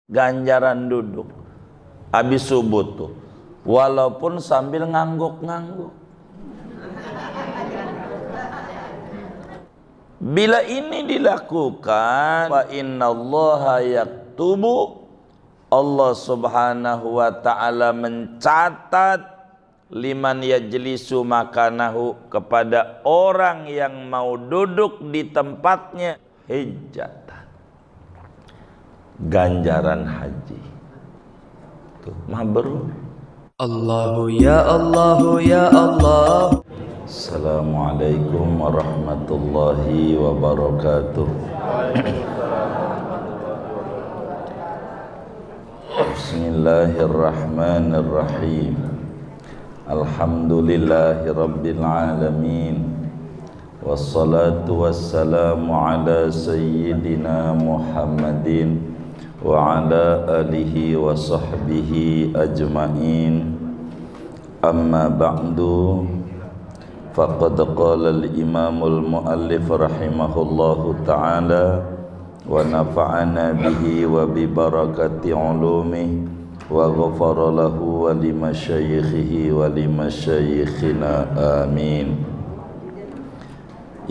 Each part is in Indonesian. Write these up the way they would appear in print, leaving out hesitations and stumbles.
ganjaran duduk habis subuh tuh, walaupun sambil ngangguk-ngangguk. Bila ini dilakukan, fa innallaha yaktubu, Allah subhanahu wa ta'ala mencatat liman yajlisu makanahu, kepada orang yang mau duduk di tempatnya, hijjatan, ganjaran haji. Tuh, mabrur. Allahu ya Allahu ya Allah. Assalamualaikum warahmatullahi wabarakatuh. Bismillahirrahmanirrahim. Alhamdulillahi rabbil alamin. Wassalatu wassalamu ala sayyidina Muhammadin wa ala alihi wa sahbihi ajma'in. Amma ba'du. Faqad qala al-imamul muallif rahimahullahu ta'ala wa nafa'ana bihi wa bi barakati ulumihi wa ghafara lahu wa li masyayikhihi wa li masyayikhina amin.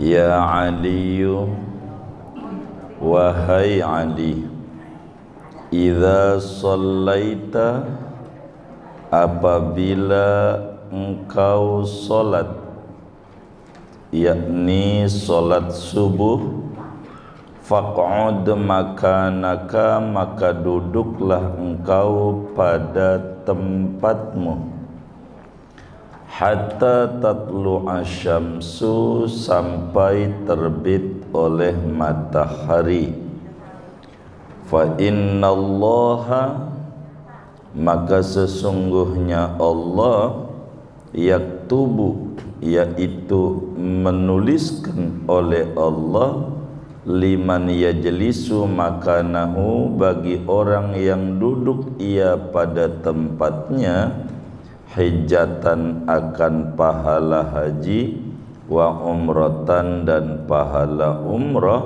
Ya Aliyu, wahai Ali, idza shallaita, apabila engkau salat, yakni salat subuh, faq'ud makanaka, maka duduklah engkau pada tempatmu, hatta tatlu'a syamsu, sampai terbit oleh matahari. Fa innallaha, maka sesungguhnya Allah, yaktubu, yaitu menuliskan oleh Allah, liman yajlisu makanahu, bagi orang yang duduk ia pada tempatnya, hijjatan, akan pahala haji, wa umratan, dan pahala umrah,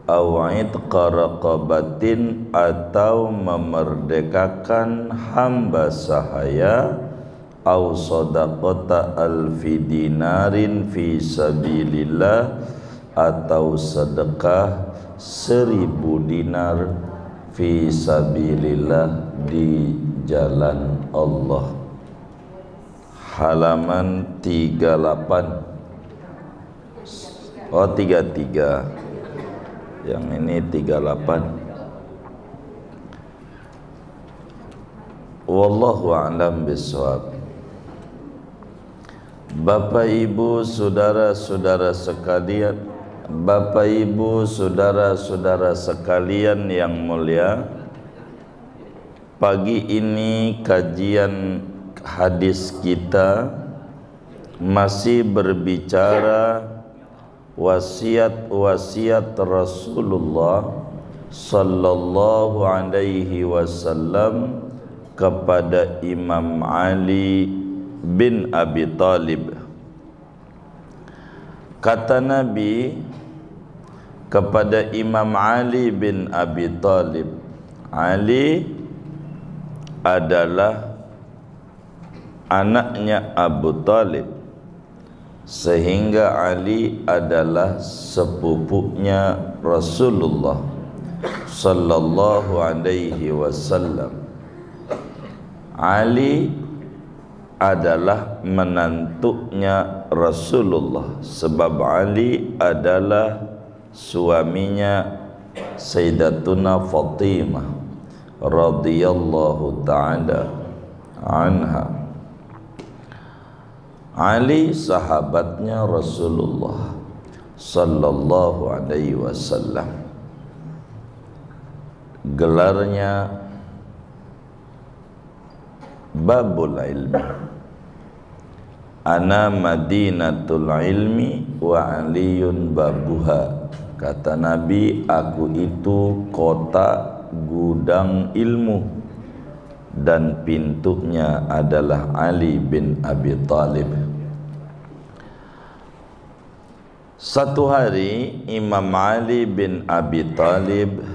au itqa raqabatin, atau memerdekakan hamba sahaya, au sadaqata alfi dinarin fi sabilillah, atau sedekah 1000 dinar fi sabilillah, di jalan Allah. Halaman 38. Oh, 33. Yang ini 38. Wallahu a'lam bishawab. Bapak Ibu saudara-saudara sekalian, Bapak Ibu saudara-saudara sekalian yang mulia, pagi ini kajian hadis kita masih berbicara wasiat-wasiat Rasulullah sallallahu alaihi wasallam kepada Imam Ali bin Abi Thalib. Kata Nabi kepada Imam Ali bin Abi Thalib, Ali adalah anaknya Abu Thalib, sehingga Ali adalah sepupunya Rasulullah sallallahu alaihi wasallam. Ali adalah menantunya Rasulullah, sebab Ali adalah suaminya Sayyidatuna Fatimah radhiyallahu ta'ala anha. Ali sahabatnya Rasulullah sallallahu alaihi wasallam. Gelarnya Babul Ilmi. Ana Madinatul Ilmi wa Aliyun babuha. Kata Nabi, aku itu kota gudang ilmu dan pintunya adalah Ali bin Abi Thalib. Satu hari Imam Ali bin Abi Thalib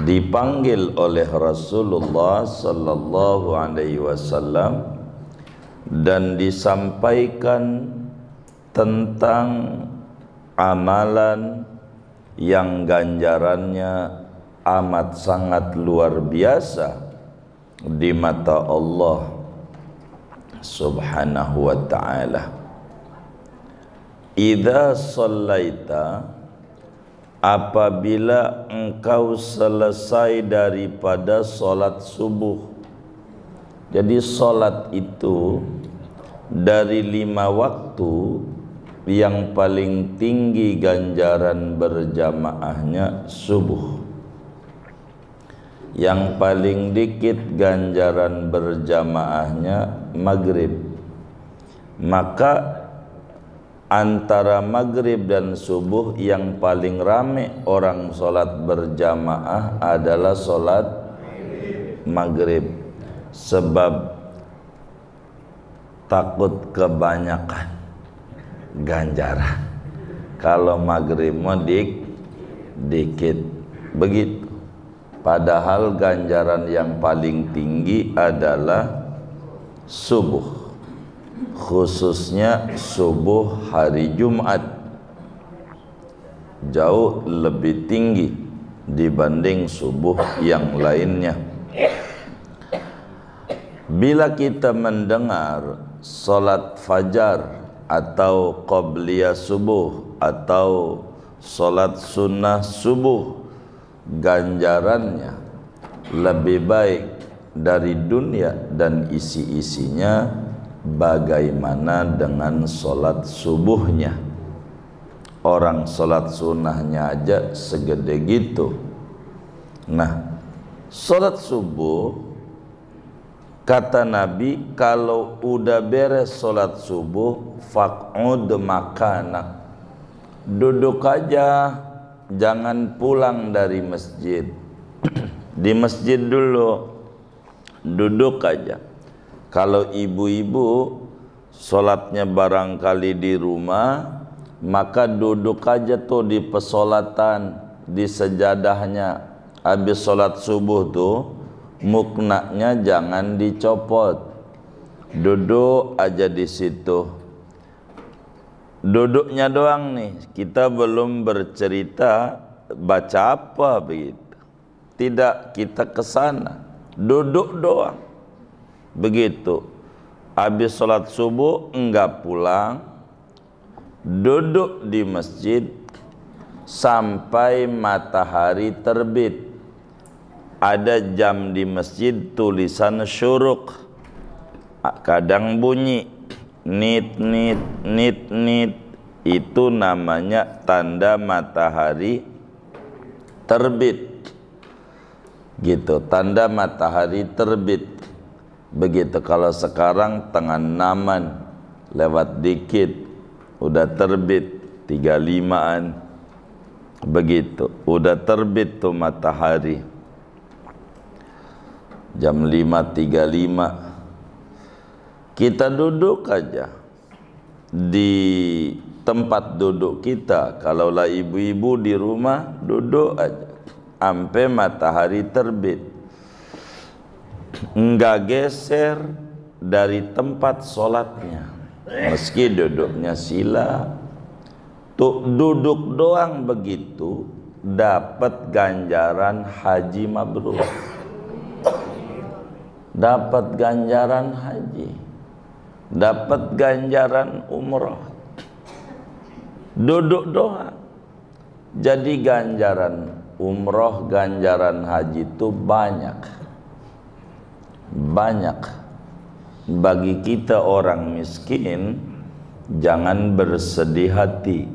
dipanggil oleh Rasulullah sallallahu alaihi wasallam dan disampaikan tentang amalan yang ganjarannya amat sangat luar biasa di mata Allah subhanahu wa ta'ala. Idza shallaita, apabila engkau selesai daripada solat subuh. Jadi solat itu dari 5 waktu yang paling tinggi ganjaran berjamaahnya subuh, yang paling dikit ganjaran berjamaahnya maghrib. Maka antara maghrib dan subuh yang paling rame orang sholat berjamaah adalah sholat maghrib, sebab takut kebanyakan ganjaran. Kalau maghrib mau dikit begitu, padahal ganjaran yang paling tinggi adalah subuh, khususnya subuh hari Jumat jauh lebih tinggi dibanding subuh yang lainnya. Bila kita mendengar salat fajar atau qabliyah subuh atau salat sunnah subuh, ganjarannya lebih baik dari dunia dan isi-isinya, bagaimana dengan sholat subuhnya? Orang sholat sunnahnya aja segede gitu. Nah, sholat subuh, kata Nabi, kalau udah beres sholat subuh, faq'ud makana, duduk aja, jangan pulang dari masjid. Di masjid dulu, duduk aja. Kalau ibu-ibu sholatnya barangkali di rumah, maka duduk aja tuh di pesolatan, di sejadahnya. Habis sholat subuh tuh muknanya jangan dicopot, duduk aja di situ. Duduknya doang nih, kita belum bercerita baca apa begitu. Tidak, kita kesana, duduk doang begitu. Habis sholat subuh enggak pulang, duduk di masjid sampai matahari terbit. Ada jam di masjid tulisan syuruk, kadang bunyi nit nit nit nit, itu namanya tanda matahari terbit gitu, tanda matahari terbit begitu. Kalau sekarang tengah naman lewat dikit udah terbit, 35-an begitu, udah terbit tuh matahari. Jam 5.35 kita duduk aja di tempat duduk kita. Kalaulah ibu-ibu di rumah, duduk aja sampai matahari terbit, enggak geser dari tempat sholatnya, meski duduknya sila. Tuh duduk doang begitu dapat ganjaran haji mabrur, dapat ganjaran haji, dapat ganjaran umrah. Duduk doang. Jadi ganjaran umrah, ganjaran haji itu banyak. Bagi kita orang miskin, jangan bersedih hati.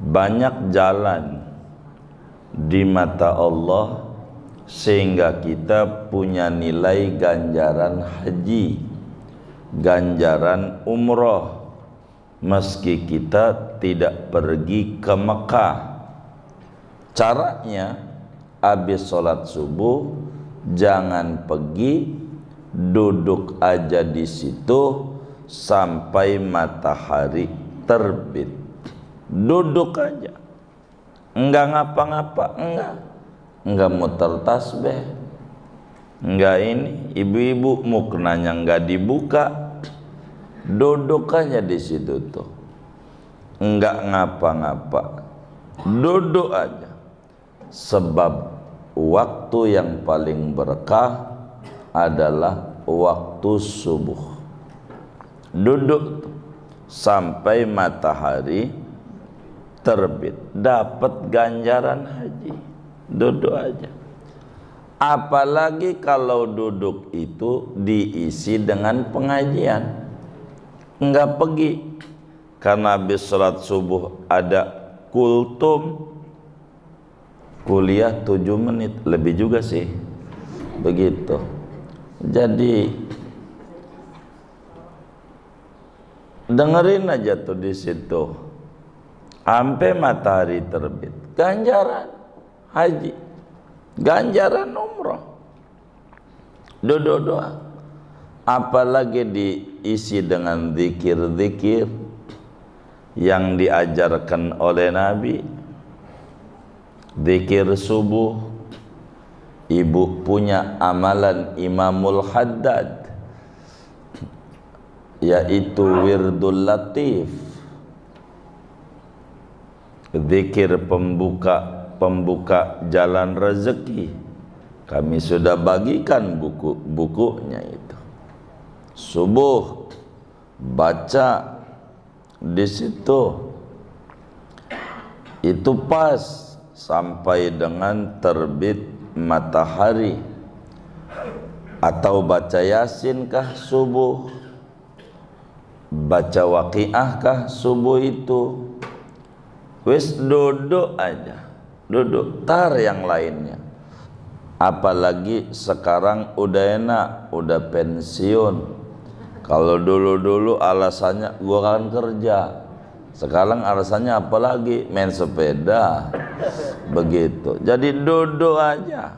Banyak jalan di mata Allah sehingga kita punya nilai ganjaran haji, ganjaran umrah, meski kita tidak pergi ke Mekah. Caranya, habis sholat subuh jangan pergi, duduk aja di situ sampai matahari terbit. Duduk aja, enggak ngapa-ngapa, enggak. enggak muter tasbih, enggak ini, ibu-ibu muknanya enggak dibuka, duduk aja di situ tuh, enggak ngapa-ngapa, duduk aja. Sebab waktu yang paling berkah adalah waktu subuh. Duduk sampai matahari terbit, dapat ganjaran haji. Duduk aja. Apalagi kalau duduk itu diisi dengan pengajian, enggak pergi. Karena habis sholat subuh ada kultum, kuliah 7 menit, lebih juga sih, begitu. Jadi dengerin aja tuh di situ sampai matahari terbit, ganjaran haji, ganjaran umroh, duduk doang. Apalagi diisi dengan zikir-zikir yang diajarkan oleh Nabi. Zikir subuh, ibu punya amalan Imamul Haddad, yaitu wirdul latif, zikir pembuka jalan rezeki. Kami sudah bagikan buku-bukunya itu. Subuh baca di situ, itu pas sampai dengan terbit matahari. Atau baca Yasin kah subuh, baca Waqiah kah subuh itu, wis duduk aja, duduk, tar yang lainnya. Apalagi sekarang udah enak, udah pensiun. Kalau dulu-dulu alasannya gua kan kerja, sekarang alasannya apa lagi? Main sepeda. Begitu. Jadi duduk aja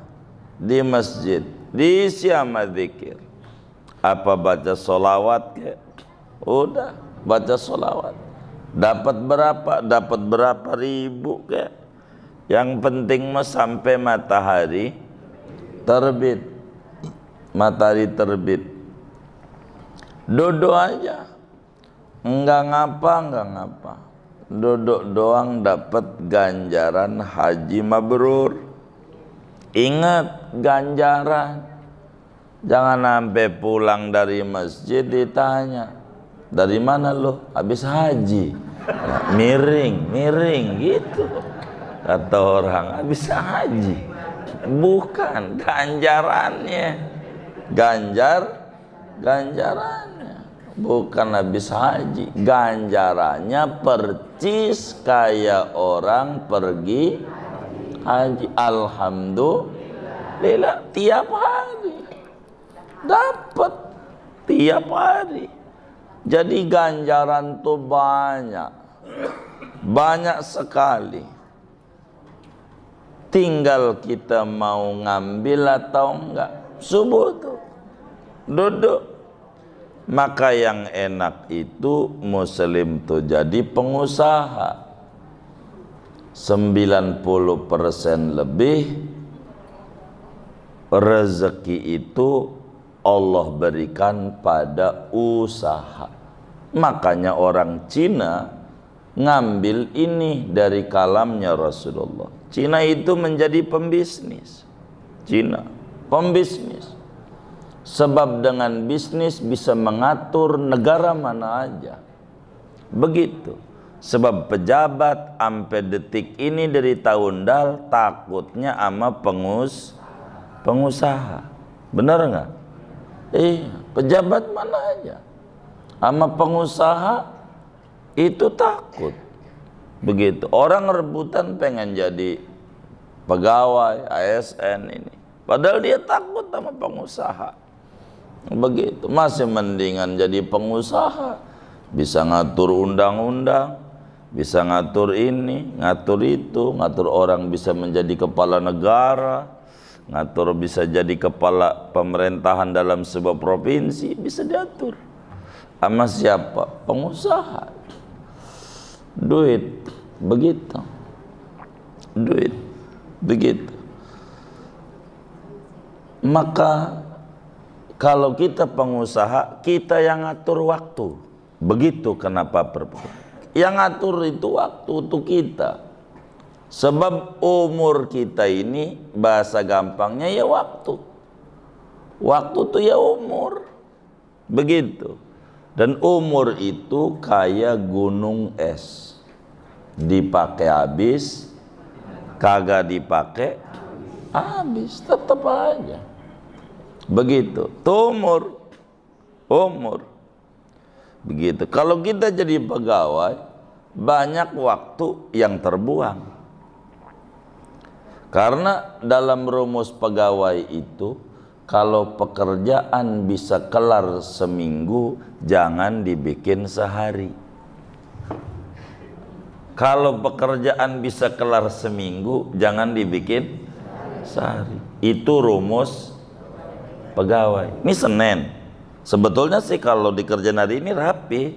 di masjid, diisi sama zikir. Apa baca sholawat ke? Udah baca sholawat. Dapat berapa? Dapat berapa ribu ke? Yang penting mah sampai matahari terbit. Matahari terbit. Duduk aja. Enggak ngapa. Duduk doang dapat ganjaran haji mabrur. Ingat ganjaran. Jangan sampai pulang dari masjid ditanya, dari mana lo? Habis haji. Nah, miring gitu. Kata orang, habis haji. Bukan ganjarannya. Ganjarannya. Bukan habis haji, ganjarannya percis kayak orang pergi haji. Alhamdulillah, tiap hari dapat, tiap hari. Jadi ganjaran tuh banyak sekali. Tinggal kita mau ngambil atau enggak. Subuh tuh duduk. Maka yang enak itu muslim tuh jadi pengusaha. 90% lebih rezeki itu Allah berikan pada usaha. Makanya orang Cina ngambil ini dari kalamnya Rasulullah. Cina itu menjadi pembisnis. Cina pembisnis. Sebab dengan bisnis bisa mengatur negara mana aja. Begitu. Sebab pejabat sampai detik ini dari tahun dal takutnya sama pengusaha. Benar nggak? Pejabat mana aja sama pengusaha itu takut. Begitu. Orang rebutan pengen jadi pegawai ASN ini. Padahal dia takut sama pengusaha. Begitu, masih mendingan jadi pengusaha, bisa ngatur undang-undang, bisa ngatur ini, ngatur itu, ngatur orang bisa menjadi kepala negara, ngatur bisa jadi kepala pemerintahan dalam sebuah provinsi, bisa diatur. Sama siapa? Pengusaha. Duit, begitu. Duit, begitu. Maka kalau kita pengusaha, kita yang ngatur waktu. Begitu kenapa yang ngatur itu waktu untuk kita. Sebab umur kita ini bahasa gampangnya ya waktu. Waktu itu ya umur. Begitu. Dan umur itu kayak gunung es. Dipakai habis, kagak dipakai habis, tetap aja. Begitu. Tuh umur. Begitu. Kalau kita jadi pegawai, banyak waktu yang terbuang. Karena dalam rumus pegawai itu, kalau pekerjaan bisa kelar seminggu, jangan dibikin sehari. Kalau pekerjaan bisa kelar seminggu, jangan dibikin sehari. Itu rumus pegawai. Ini Senin. Sebetulnya sih kalau dikerjain hari ini rapi,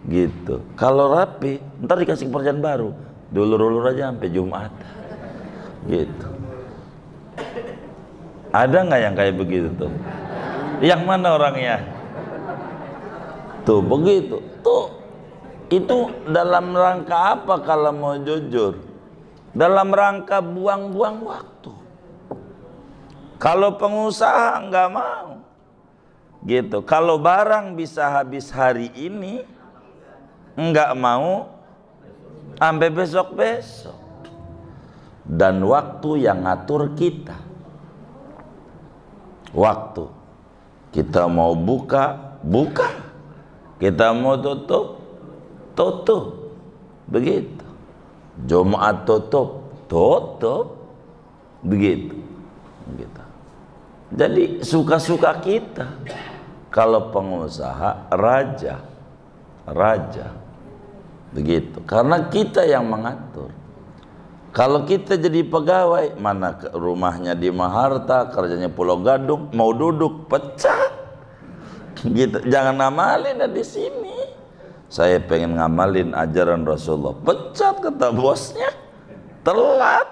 gitu. Kalau rapi, ntar dikasih pekerjaan baru. Dulur-dulur aja sampai Jumat, gitu. Ada nggak yang kayak begitu tuh? Yang mana orangnya? Tuh begitu. Tuh itu dalam rangka apa kalau mau jujur? Dalam rangka buang-buang waktu. Kalau pengusaha nggak mau, gitu. Kalau barang bisa habis hari ini, nggak mau sampai besok-besok. Dan waktu yang ngatur kita. Waktu kita mau buka, kita mau tutup, begitu. Jumat tutup, begitu. Jadi suka-suka kita. Kalau pengusaha raja, begitu. Karena kita yang mengatur. Kalau kita jadi pegawai, mana rumahnya di Maharta, kerjanya Pulau Gadung, mau duduk pecah, gitu. Jangan ngamalin di sini. Saya pengen ngamalin ajaran Rasulullah, pecat kata bosnya, telat,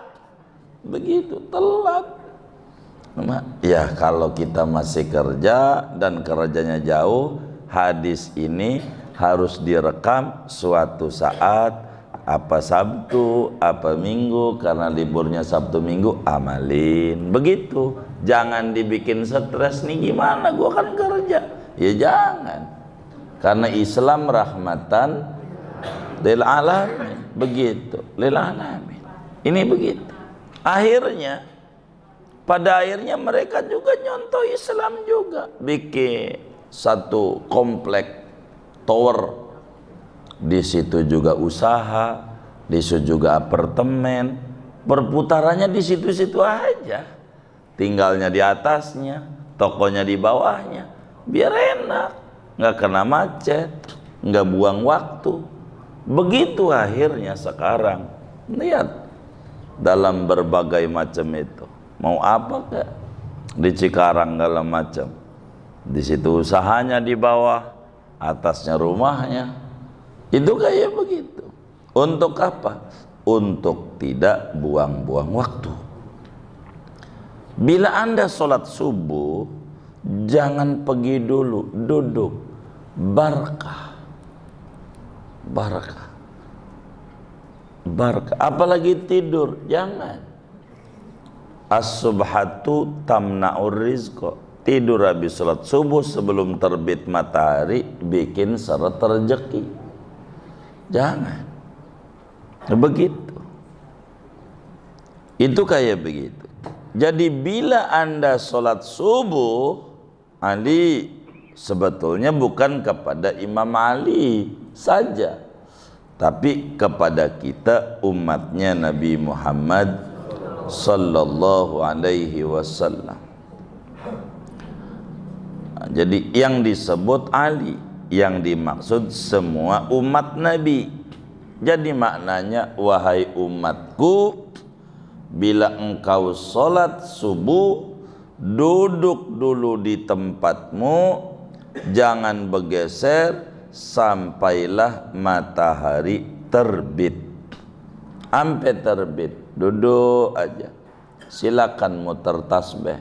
begitu, telat. Ya kalau kita masih kerja dan kerjanya jauh, hadis ini harus direkam suatu saat. Apa Sabtu, apa Minggu, karena liburnya Sabtu Minggu, amalin. Begitu. Jangan dibikin stres nih, gimana gua kan kerja. Ya jangan. Karena Islam rahmatan lil alamin. Begitu, lil alamin. Ini begitu. Akhirnya pada akhirnya mereka juga nyontoh Islam juga. Bikin satu komplek tower. Di situ juga usaha, di situ juga apartemen, perputarannya di situ-situ aja. Tinggalnya di atasnya, tokonya di bawahnya, biar enak, nggak kena macet, nggak buang waktu. Begitu akhirnya sekarang, lihat dalam berbagai macam itu, mau apa kek di Cikarang dalam macam, di situ usahanya di bawah, atasnya rumahnya. Itu kayak begitu. Untuk apa? Untuk tidak buang-buang waktu. Bila Anda sholat subuh, jangan pergi dulu, duduk. Barakah. Apalagi tidur, jangan. As-subhatu tamna'ur rizqa. Tidur habis sholat subuh sebelum terbit matahari bikin seret rezeki. Jangan. Begitu. Itu kayak begitu. Jadi bila Anda sholat subuh, Ali sebetulnya bukan kepada Imam Ali saja, tapi kepada kita umatnya Nabi Muhammad sallallahu alaihi wasallam. Jadi yang disebut Ali, yang dimaksud semua umat Nabi. Jadi maknanya, wahai umatku, bila engkau sholat subuh, duduk dulu di tempatmu, jangan bergeser sampailah matahari terbit. Sampai terbit, duduk aja. Silakan muter tasbih.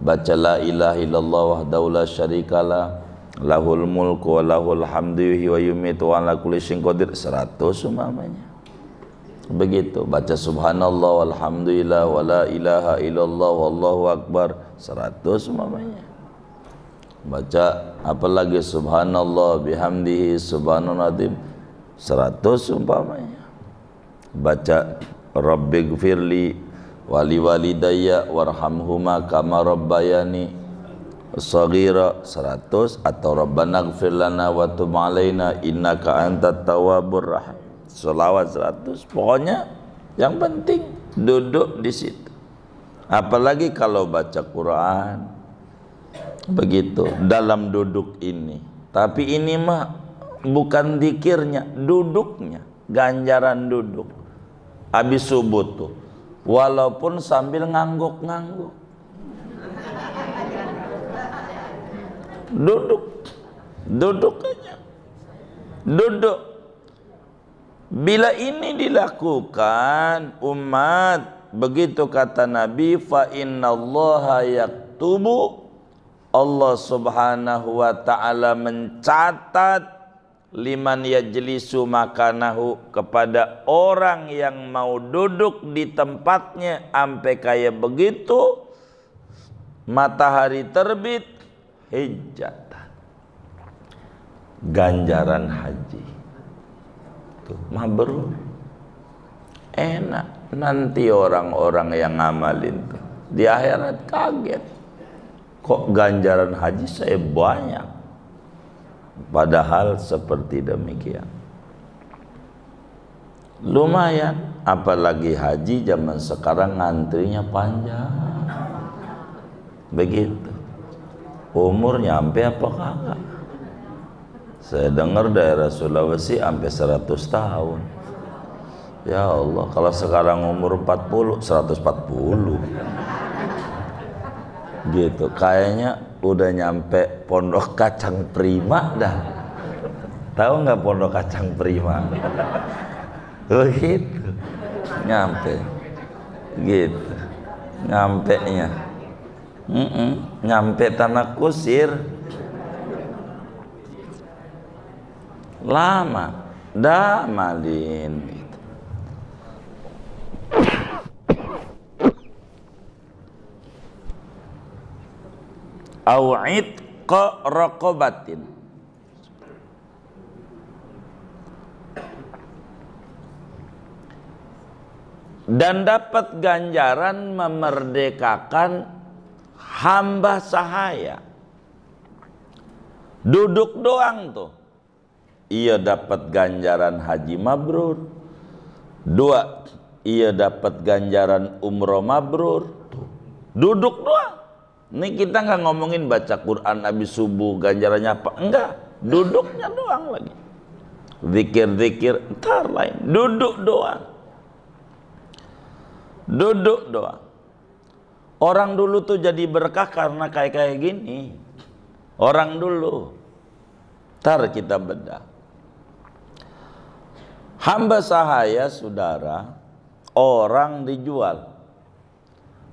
baca la ilaha illallah wahdahu la syarikalah lahul mulku wa lahul hamdu yuhyi wa yumiitu wa ala kulli syai'in qadir 100 umpamanya. Begitu, baca subhanallah walhamdulillah wa la ilaha illallah wallahu akbar 100 umpamanya. Baca apalagi subhanallah bihamdihi subhanallazim 100 umpamanya. Baca rabbighfirli wali walidayya warhamhuma kama rabbayani shaghira 100, atau rabbana ighfir lana wa tub alaina innaka antat tawwabur rahim selawat 100. Pokoknya yang penting duduk di situ. Apalagi kalau baca Quran begitu dalam duduk ini. Tapi ini mah bukan zikirnya, duduknya, ganjaran duduk habis subuh tuh, walaupun sambil ngangguk-ngangguk. Duduk aja, duduk. Bila ini dilakukan umat, begitu kata Nabi, fa innallaha yaktubu, Allah subhanahu wa ta'ala mencatat liman yajlisu makanahu, kepada orang yang mau duduk di tempatnya sampai kayak begitu matahari terbit, hijjatan, ganjaran haji. Tuh, mabrur, enak. Nanti orang-orang yang ngamalin tuh di akhirat kaget, kok ganjaran haji saya banyak. Padahal seperti demikian. Lumayan, apalagi haji zaman sekarang ngantrinya panjang. Begitu. Umur nyampe apa kagak? Saya dengar daerah Sulawesi sampai 100 tahun. Ya Allah, kalau sekarang umur 40, 140. Gitu, kayaknya udah nyampe Pondok Kacang Prima dah. Tahu nggak Pondok Kacang Prima? Begitu, nyampe, gitu, nyampe nya, nyampe Tanah Kusir. Lama, dah malin. Au'id ka raqabatin, dan dapat ganjaran memerdekakan hamba sahaya. Duduk doang tuh, ia dapat ganjaran haji mabrur. 2, ia dapat ganjaran umroh mabrur. Tuh, duduk doang. Ini kita nggak ngomongin baca Quran habis subuh ganjarannya apa, enggak, duduknya doang lagi. Zikir-zikir ntar lain, duduk doang. Duduk doang. Orang dulu tuh jadi berkah karena kayak gini. Orang dulu. Ntar kita bedah. Hamba sahaya, saudara, orang dijual.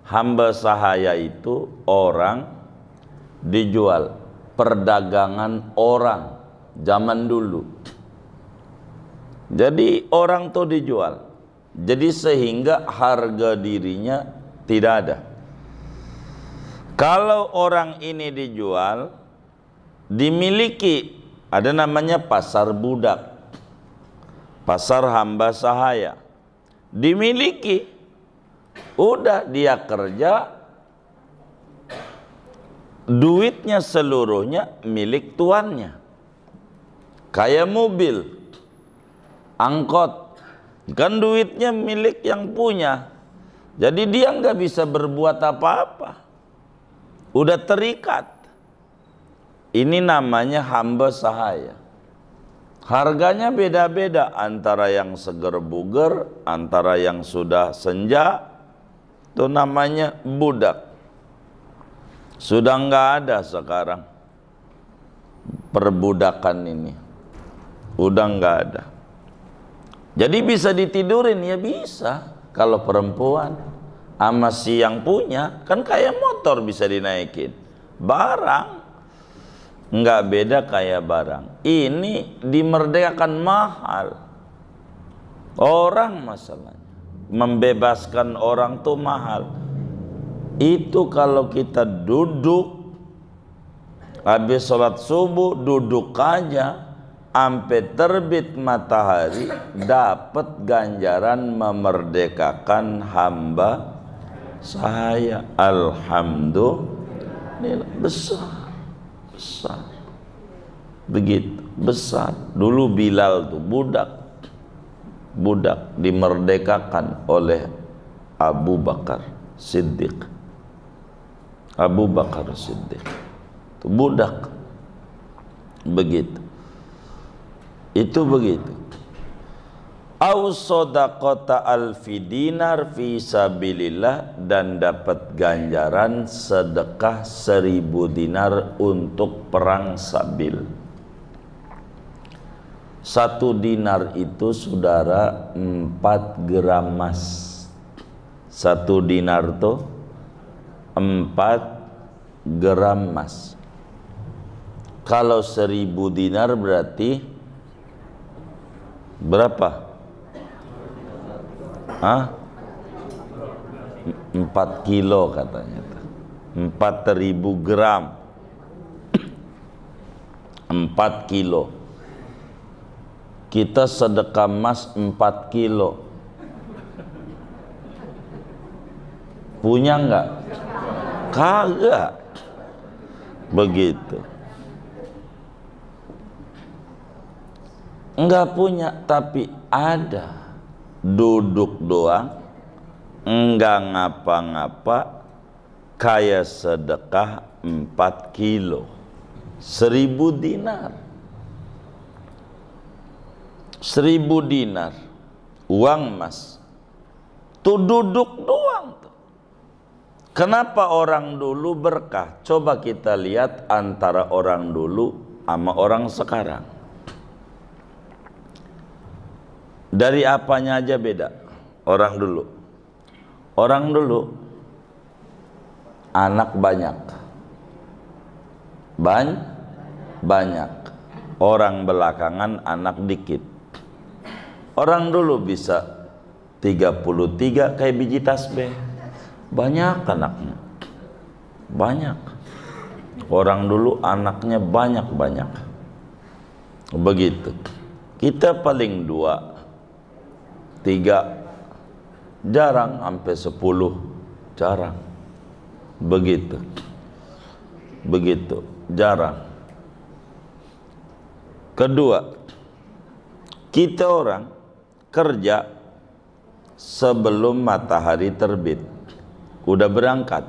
Hamba sahaya itu orang dijual, perdagangan orang zaman dulu. Jadi orang tuh dijual. Jadi sehingga harga dirinya tidak ada. Kalau orang ini dijual, dimiliki, ada namanya pasar budak, pasar hamba sahaya, dimiliki. Udah dia kerja, duitnya seluruhnya milik tuannya. Kayak mobil, angkot, kan duitnya milik yang punya. Jadi dia nggak bisa berbuat apa-apa. Udah terikat. Ini namanya hamba sahaya. Harganya beda-beda, antara yang seger buger, antara yang sudah senja. Itu namanya budak. Sudah nggak ada sekarang perbudakan ini, udah nggak ada. Jadi bisa ditidurin, ya bisa. Kalau perempuan Ama si yang punya kan kayak motor bisa dinaikin. Barang nggak beda kayak barang. Ini dimerdekakan mahal. Orang masalahnya membebaskan orang tuh mahal. Itu kalau kita duduk habis sholat subuh, duduk aja sampai terbit matahari, dapat ganjaran memerdekakan hamba saya. Alhamdulillah, besar begitu besar. Dulu Bilal tuh budak dimerdekakan oleh Abu Bakar Siddiq. Abu Bakar Siddiq itu budak begitu. Itu begitu. Au shadaqata alfi dinar fi sabilillah, dan dapat ganjaran sedekah 1000 dinar untuk perang sabil. 1 dinar itu saudara 4 gram emas. 1 dinar tuh 4 gram emas. Kalau 1000 dinar berarti berapa? 4 kilo katanya, 4000 gram, 4 kilo. Kita sedekah emas 4 kilo, punya enggak? Kagak. Begitu, enggak punya, tapi ada. Duduk doang, enggak ngapa-ngapa, kayak sedekah 4 kilo, 1000 dinar. 1000 dinar uang emas tuh duduk doang tuh. Kenapa orang dulu berkah? Coba kita lihat antara orang dulu sama orang sekarang. Dari apanya aja beda. Orang dulu anak banyak. Banyak. Orang belakangan anak dikit. Orang dulu bisa 33 kayak biji tasbih. Banyak anaknya. Banyak. Orang dulu anaknya banyak. Begitu. Kita paling 2, 3, jarang sampai 10, jarang. Begitu, jarang. Kedua, kita orang kerja sebelum matahari terbit, udah berangkat.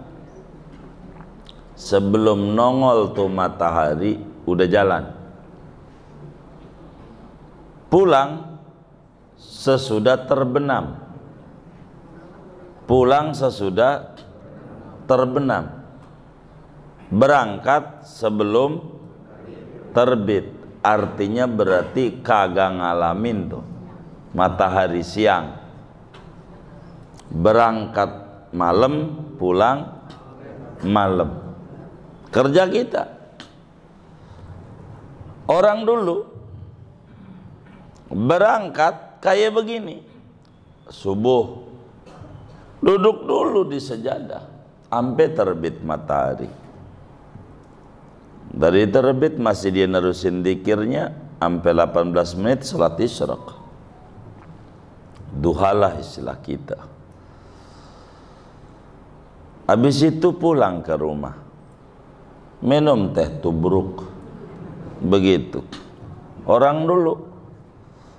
Sebelum nongol tuh matahari udah jalan. Pulang sesudah terbenam. Berangkat sebelum terbit. Artinya berarti kagak ngalamin tuh matahari siang. Berangkat malam, pulang malam. Kerja kita. Orang dulu berangkat kayak begini, subuh duduk dulu di sejadah sampai terbit matahari. Dari terbit masih dia nerusin zikirnya sampai 18 menit salat isyraq. Duhalah istilah kita. Habis itu pulang ke rumah, minum teh tubruk. Begitu orang dulu.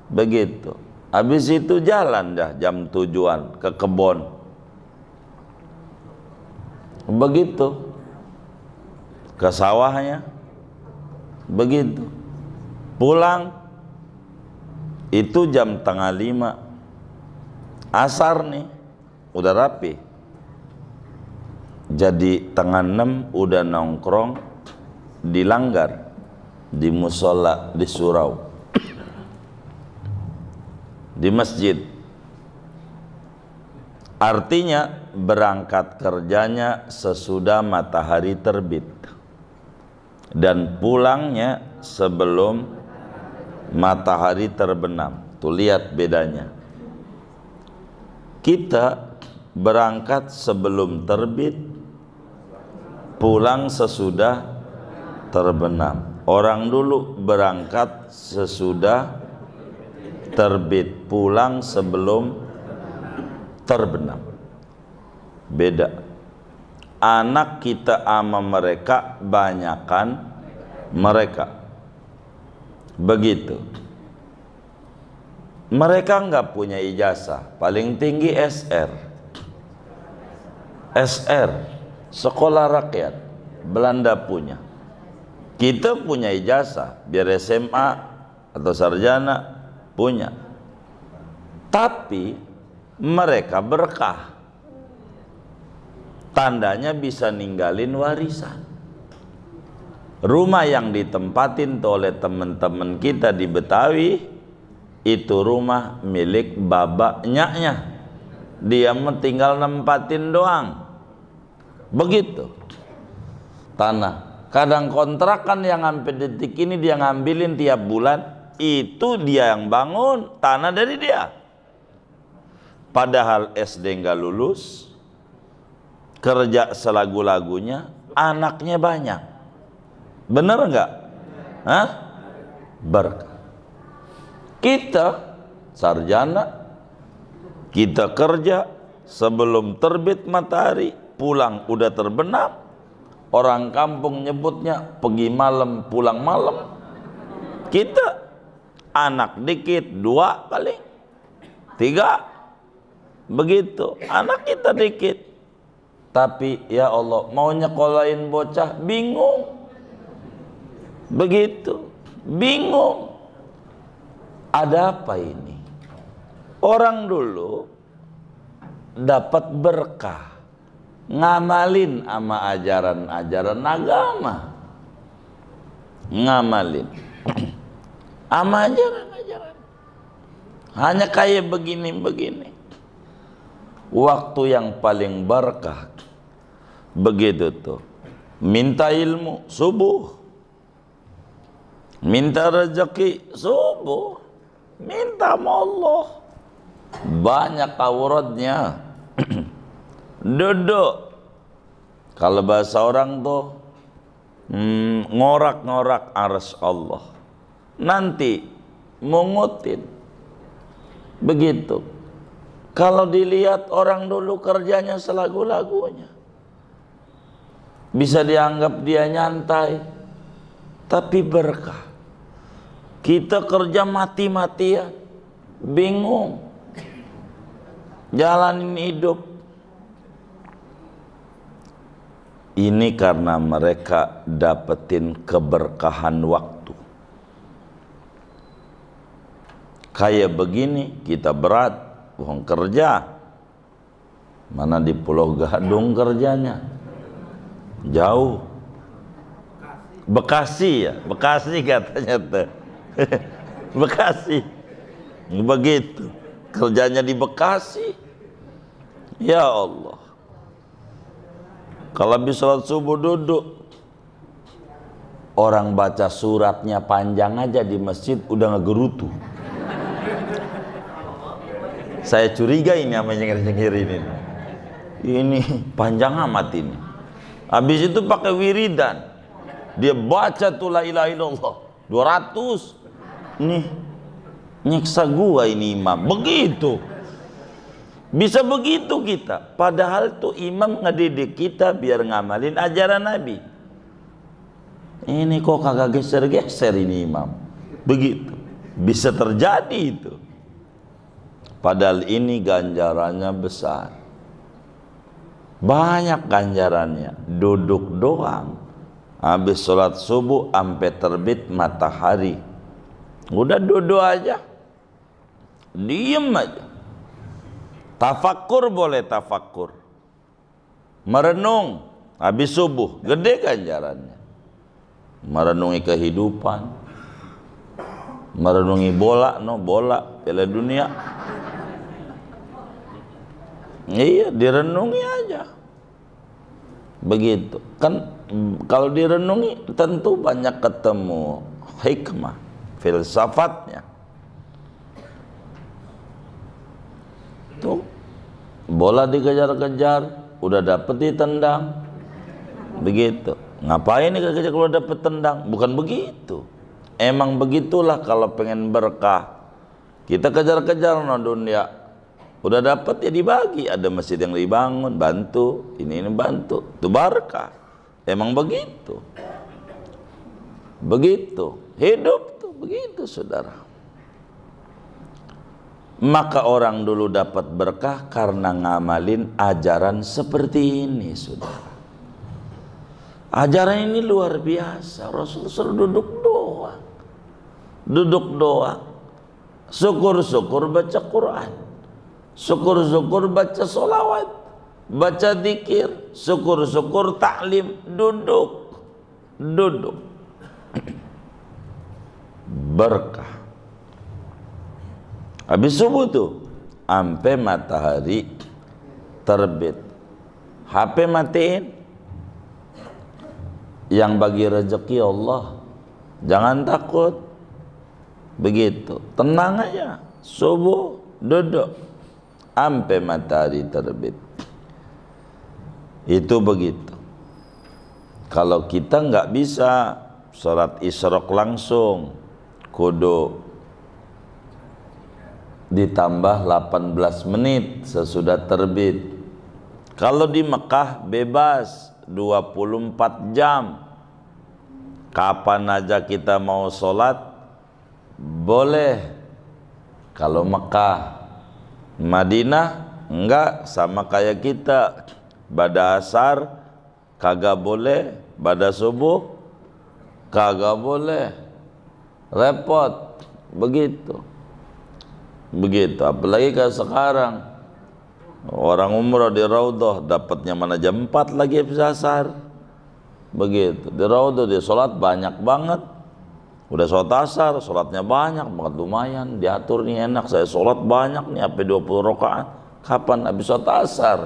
Begitu. Habis itu jalan dah jam 7-an ke kebon. Begitu. Ke sawahnya. Begitu. Pulang itu jam 4:30. Asar nih udah rapi. Jadi 5:30 udah nongkrong di langgar, di musola, di surau, di masjid. Artinya berangkat kerjanya sesudah matahari terbit dan pulangnya sebelum matahari terbenam. Tuh lihat bedanya. Kita berangkat sebelum terbit, pulang sesudah terbenam. Orang dulu berangkat sesudah terbit, pulang sebelum terbenam. Beda. Anak kita sama mereka banyakan mereka. Begitu. Mereka nggak punya ijazah, paling tinggi SR. SR, sekolah rakyat, Belanda punya. Kita punya ijazah, biar SMA atau sarjana punya. Tapi mereka berkah. Tandanya bisa ninggalin warisan. Rumah yang ditempatin oleh teman-teman kita di Betawi itu rumah milik babaknya. Dia tinggal nempatin doang. Begitu. Tanah. Kadang kontrakan yang sampai detik ini dia ngambilin tiap bulan, itu dia yang bangun, tanah dari dia. Padahal SD nggak lulus, kerja selagu-lagunya, anaknya banyak. Bener nggak? Hah? Berkah. Kita sarjana, kita kerja sebelum terbit matahari, pulang udah terbenam. Orang kampung nyebutnya pergi malam pulang malam. Kita anak dikit, 2 paling 3, begitu. Anak kita dikit, tapi ya Allah mau nyekolahin bocah bingung. Begitu, bingung. Ada apa ini? Orang dulu dapat berkah, ngamalin sama ajaran-ajaran agama, ngamalin sama ajaran-ajaran. Hanya kayak begini-begini. Waktu yang paling berkah begitu tuh. Minta ilmu subuh, minta rezeki subuh, minta sama Allah. Banyak auratnya. Duduk. Kalau bahasa orang tuh ngorak-ngorak arsy Allah. Nanti mungutin. Begitu. Kalau dilihat orang dulu kerjanya selagu-lagunya, bisa dianggap dia nyantai, tapi berkah. Kita kerja mati-matian, bingung jalanin hidup. Ini karena mereka dapetin keberkahan waktu. Kayak begini kita berat, bohong kerja. Mana di Pulau Gadung kerjanya? Jauh. Bekasi ya, Bekasi katanya tuh. Bekasi. Begitu. Kerjanya di Bekasi. Ya Allah. Kalau habis sholat subuh duduk, orang baca suratnya panjang aja di masjid udah ngegerutu. Saya curiga ini sama nyengir-nyengir ini. Ini panjang amat ini. Habis itu pakai wiridan. Dia baca tuh la ilaha illallah 200. Nih nyiksa gua ini imam. Begitu. Bisa begitu kita. Padahal tuh imam ngedidik kita biar ngamalin ajaran Nabi. Ini kok kagak geser-geser ini imam. Begitu. Bisa terjadi itu. Padahal ini ganjarannya besar. Banyak ganjarannya. Duduk doang. Habis sholat subuh sampai terbit matahari. Udah duduk aja. Diem aja. Tafakkur boleh tafakkur. Merenung habis subuh, gede ganjarannya. Merenungi kehidupan. Merenungi bola, bola Piala Dunia. Iya, direnungi aja. Begitu. Kan kalau direnungi tentu banyak ketemu hikmah, filsafatnya. Tuh, bola dikejar-kejar, udah dapet ditendang. Begitu. Ngapain nih kejar kalau dapet tendang? Bukan begitu. Emang begitulah kalau pengen berkah. Kita kejar-kejar no dunia. Udah dapat ya dibagi. Ada masjid yang dibangun, bantu. Ini bantu. Itu berkah. Emang begitu. Begitu. Hidup tuh begitu, saudara. Maka orang dulu dapat berkah karena ngamalin ajaran seperti ini, saudara. Ajaran ini luar biasa. Rasul suruh duduk doang. Duduk doang. Syukur-syukur baca Quran. Syukur-syukur baca solawat. Baca zikir. Syukur-syukur taklim. Duduk. Duduk. Berkah. Habis subuh tuh sampai matahari terbit. HP matiin. Yang bagi rezeki Allah. Jangan takut. Begitu. Tenang aja. Subuh duduk sampai matahari terbit. Itu begitu. Kalau kita nggak bisa sholat isyraq langsung, kudu ditambah 18 menit sesudah terbit. Kalau di Mekah bebas 24 jam. Kapan aja kita mau sholat boleh. Kalau Mekah, Madinah enggak, sama kayak kita. Pada asar kagak boleh, pada subuh kagak boleh. Repot. Begitu. Begitu. Apalagi kayak sekarang orang umroh di Raudhah dapatnya mana jam 4 lagi habis asar. Begitu. Di Raudhah dia sholat banyak banget. Udah sholat asar, sholatnya banyak banget, lumayan diatur nih, enak. Saya sholat banyak nih, sampai 20 rakaat. Kapan habis sholat asar?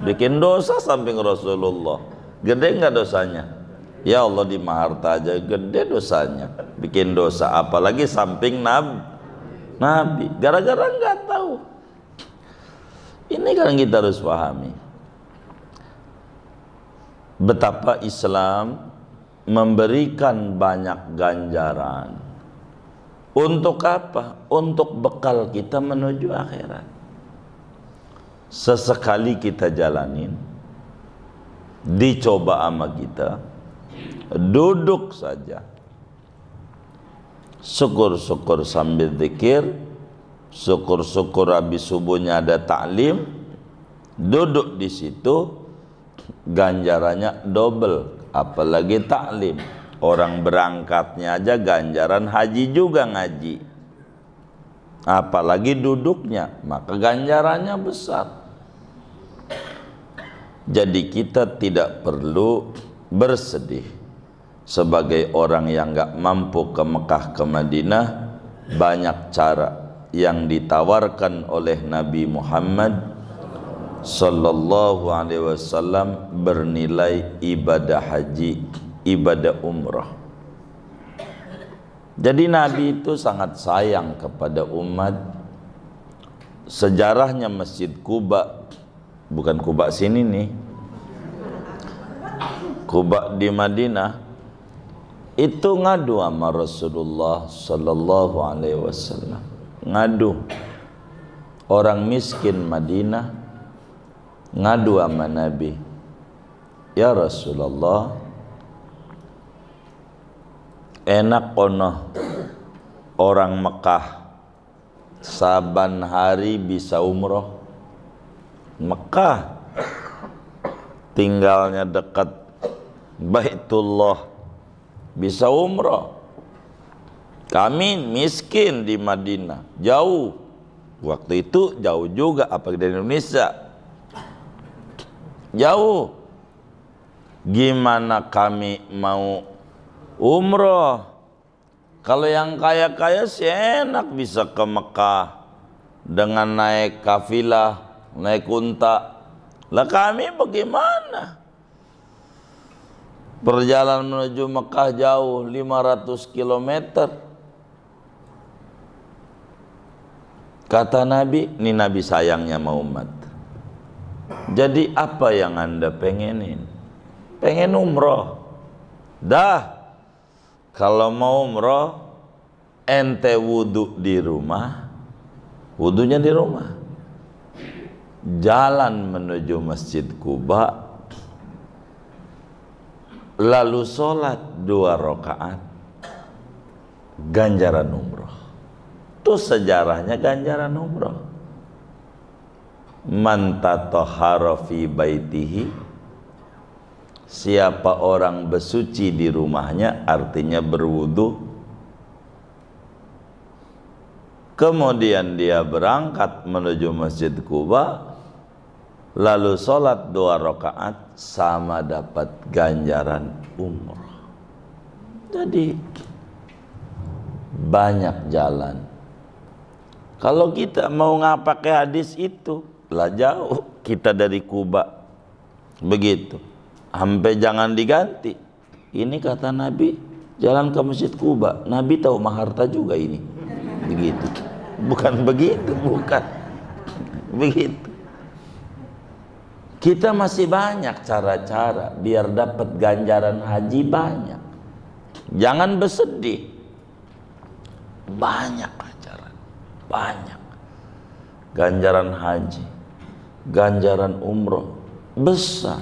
Bikin dosa samping Rasulullah. Gede nggak dosanya? Ya Allah, di Maharta aja gede dosanya. Bikin dosa, apalagi samping Nabi. Gara-gara nggak tahu. Ini kan kita harus pahami betapa Islam memberikan banyak ganjaran. Untuk apa? Untuk bekal kita menuju akhirat. Sesekali kita jalanin, dicoba sama kita, duduk saja, syukur-syukur sambil zikir, syukur-syukur habis subuhnya ada taklim, duduk di situ, ganjarannya double. Apalagi taklim. Orang berangkatnya aja ganjaran haji juga ngaji. Apalagi duduknya, maka ganjarannya besar. Jadi kita tidak perlu bersedih. Sebagai orang yang gak mampu ke Mekah, ke Madinah, banyak cara yang ditawarkan oleh Nabi Muhammad Sallallahu alaihi wasallam bernilai ibadah haji, ibadah umrah. Jadi Nabi itu sangat sayang kepada umat. Sejarahnya Masjid Quba, bukan Quba sini nih, Quba di Madinah, itu ngadu sama Rasulullah Sallallahu alaihi wasallam. Ngadu. Orang miskin Madinah ngadu sama Nabi, ya Rasulullah, enak kono orang Mekah saban hari bisa umroh. Mekah tinggalnya dekat Baitullah, bisa umroh. Kami miskin di Madinah, jauh. Waktu itu jauh juga, apalagi dari Indonesia, jauh. Gimana kami mau umroh? Kalau yang kaya-kaya sih enak bisa ke Mekah dengan naik kafilah naik unta. Lah kami bagaimana? Perjalanan menuju Mekah jauh 500 kilometer. Kata Nabi, ini Nabi sayangnya sama umat. Jadi apa yang Anda pengenin? Pengen umroh. Dah, kalau mau umroh, ente wudhu di rumah, wudhunya di rumah. Jalan menuju Masjid Quba, lalu sholat 2 rakaat, ganjaran umroh. Itu sejarahnya ganjaran umroh. Man tatahhara fi baitihi, siapa orang bersuci di rumahnya, artinya berwudu, kemudian dia berangkat menuju Masjid Quba, lalu sholat 2 rakaat, sama dapat ganjaran umroh. Jadi banyak jalan. Kalau kita mau pakai hadis itu, lah jauh kita dari Kuba. Begitu. Sampai jangan diganti. Ini kata Nabi, jalan ke Masjid Kuba. Nabi tahu Maharta juga ini. Begitu. Bukan begitu, bukan. Begitu. Kita masih banyak cara-cara biar dapat ganjaran haji banyak. Jangan bersedih. Banyak ajaran. Banyak. Ganjaran haji, ganjaran umroh besar.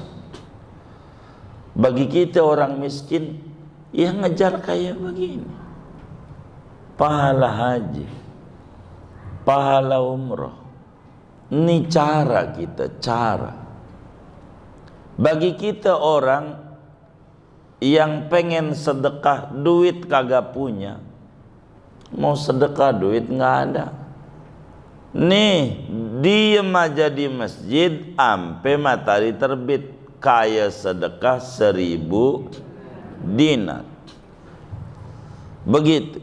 Bagi kita orang miskin, ya ngejar kayak begini. Pahala haji, pahala umroh. Ini cara kita, cara. Bagi kita orang yang pengen sedekah, duit kagak punya, mau sedekah duit nggak ada. Nih, diem aja di masjid ampe matahari terbit, kaya sedekah 1000 dinar. Begitu.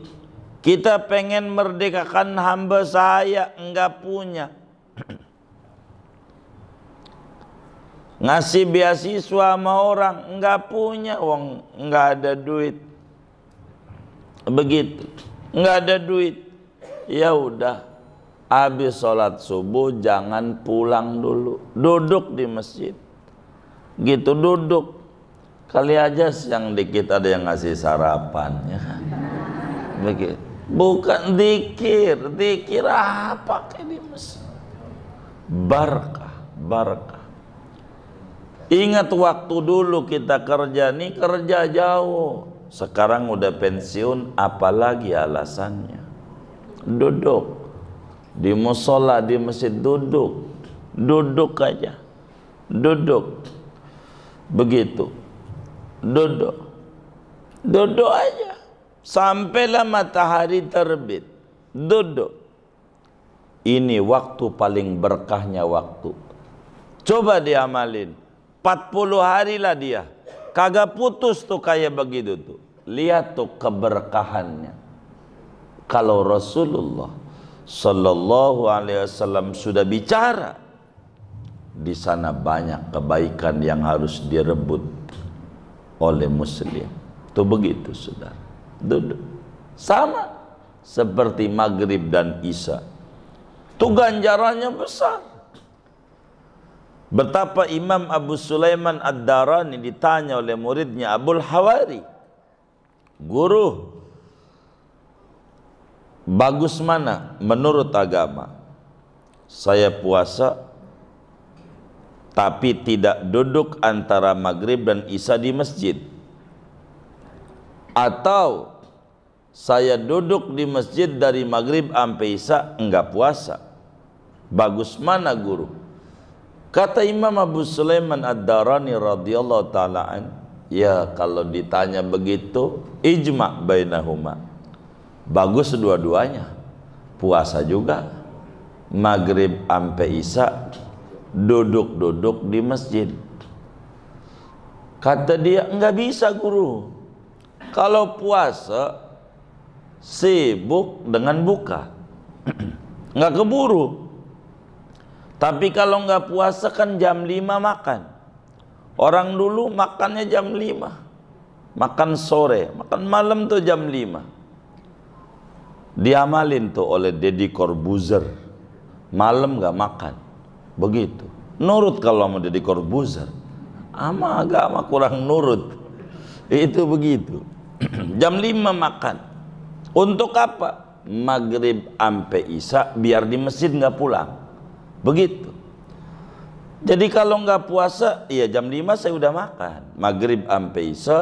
Kita pengen merdekakan hamba saya, enggak punya. Ngasih beasiswa sama orang, enggak punya, wong enggak ada duit. Begitu. Enggak ada duit. Ya udah. Habis sholat subuh jangan pulang dulu, duduk di masjid. Gitu duduk. Kali aja yang dikit ada yang ngasih sarapan, ya kan? Begitu. Bukan zikir, zikir apa kayak di masjid. Barakah, barakah. Ingat waktu dulu kita kerja nih, kerja jauh. Sekarang udah pensiun, apalagi alasannya? Duduk. Di musola, di masjid duduk. Duduk aja. Duduk. Begitu. Duduk. Duduk aja. Sampailah matahari terbit. Duduk. Ini waktu paling berkahnya waktu. Coba diamalin. 40 hari lah dia. Kagak putus tuh kayak begitu tuh. Lihat tuh keberkahannya. Kalau Rasulullah Sallallahu Alaihi Wasallam sudah bicara, di sana banyak kebaikan yang harus direbut oleh muslim. Tuh begitu, saudara. Duduk. Sama seperti maghrib dan isya. Tuh ganjarannya besar. Betapa Imam Abu Sulaiman Ad-Darani ditanya oleh muridnya Abul Hawari, guru, bagus mana menurut agama? Saya puasa tapi tidak duduk antara maghrib dan isya di masjid, atau saya duduk di masjid dari maghrib sampai isya enggak puasa. Bagus mana guru? Kata Imam Abu Sulaiman Ad-Darani radhiyallahu ta'ala an, ya kalau ditanya begitu, ijma' bainahuma. Bagus dua-duanya. Puasa juga, maghrib sampai isya duduk-duduk di masjid. Kata dia, enggak bisa guru. Kalau puasa sibuk dengan buka, enggak keburu. Tapi kalau nggak puasa kan jam 5 makan. Orang dulu makannya jam 5. Makan sore, makan malam tuh jam 5. Diamalin tuh oleh Deddy Corbuzier. Malam nggak makan. Begitu. Nurut kalau mau Deddy Corbuzier. Ama agama kurang nurut. Itu begitu. Jam 5 makan. Untuk apa? Maghrib sampai Isya biar di masjid nggak pulang. Begitu. Jadi kalau nggak puasa, iya jam 5 saya udah makan. Maghrib sampai Isya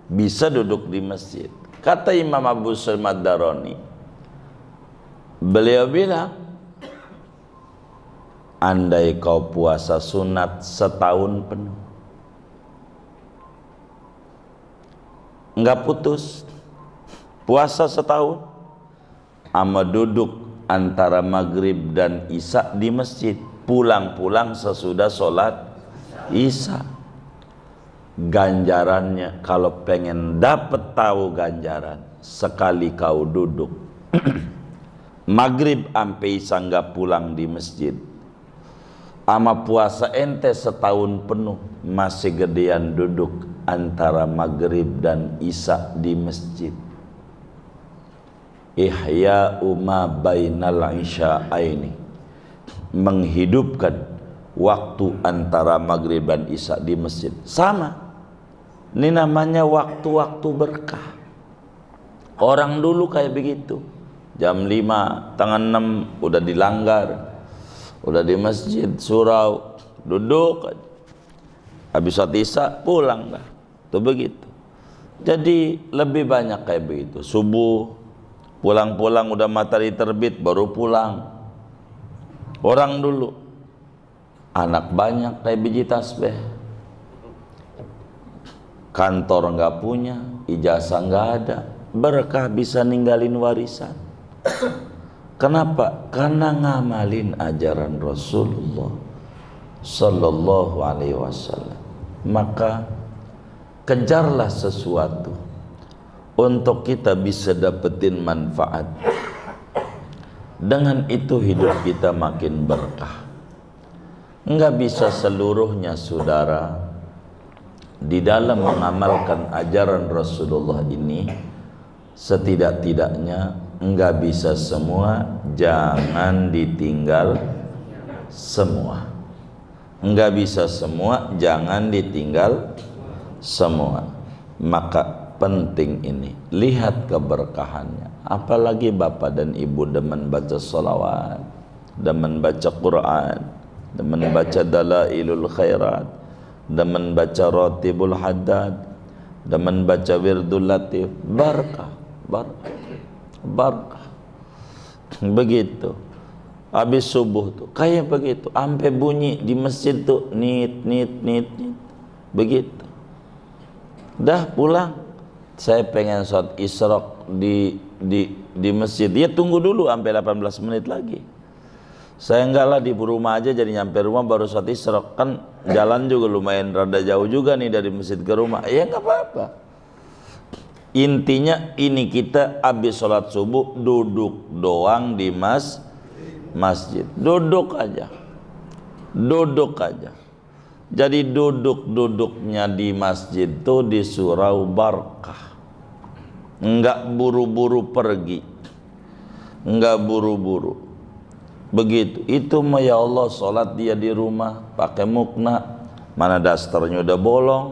bisa duduk di masjid. Kata Imam Abu Sulaiman Ad-Darani, beliau bilang, andai kau puasa sunat setahun penuh, nggak putus, puasa setahun, ama duduk antara maghrib dan isya di masjid, pulang-pulang sesudah sholat isya, ganjarannya kalau pengen dapat tahu ganjaran, sekali kau duduk maghrib sampai isya nggak pulang di masjid, ama puasa ente setahun penuh masih gedean duduk antara maghrib dan isya di masjid. Ihya ma bainal isya'aini, menghidupkan waktu antara maghrib dan isya di masjid. Sama, ini namanya waktu-waktu berkah. Orang dulu kayak begitu, jam 5, tangan 6 udah dilanggar, udah di masjid surau, duduk aja. Habis sholat isya pulang dah. Tuh begitu. Jadi lebih banyak kayak begitu. Subuh pulang-pulang udah matahari terbit baru pulang. Orang dulu anak banyak kayak biji tasbih, kantor nggak punya, ijazah nggak ada, berkah bisa ninggalin warisan. Kenapa? Karena ngamalin ajaran Rasulullah Sallallahu Alaihi Wasallam. Maka kejarlah sesuatu untuk kita bisa dapetin manfaat. Dengan itu hidup kita makin berkah. Enggak bisa seluruhnya saudara di dalam mengamalkan ajaran Rasulullah ini. Setidak-tidaknya enggak bisa semua, jangan ditinggal semua. Enggak bisa semua, jangan ditinggal semua. Maka penting ini, lihat keberkahannya. Apalagi bapak dan ibu demen baca salawat, demen baca Quran, demen baca dalailul khairat, demen baca ratibul haddad, demen baca wirdul latif. Barakah, barakah, barakah. Begitu. Habis subuh tuh kayak begitu, sampai bunyi di masjid tuh nit. Begitu. Dah pulang, saya pengen sholat isyraq di masjid. Dia tunggu dulu sampai 18 menit lagi. Saya enggak lah, di rumah aja, jadi nyampe rumah baru sholat isyraq. Kan jalan juga lumayan rada jauh juga nih dari masjid ke rumah. Ya enggak apa-apa. Intinya ini kita habis sholat subuh duduk doang di masjid. Duduk aja. Duduk aja. Jadi duduk-duduknya di masjid itu di surau barakah. Enggak buru-buru pergi, enggak buru-buru. Begitu. Itu mah ya Allah, sholat dia di rumah pakai mukna, mana dasternya udah bolong.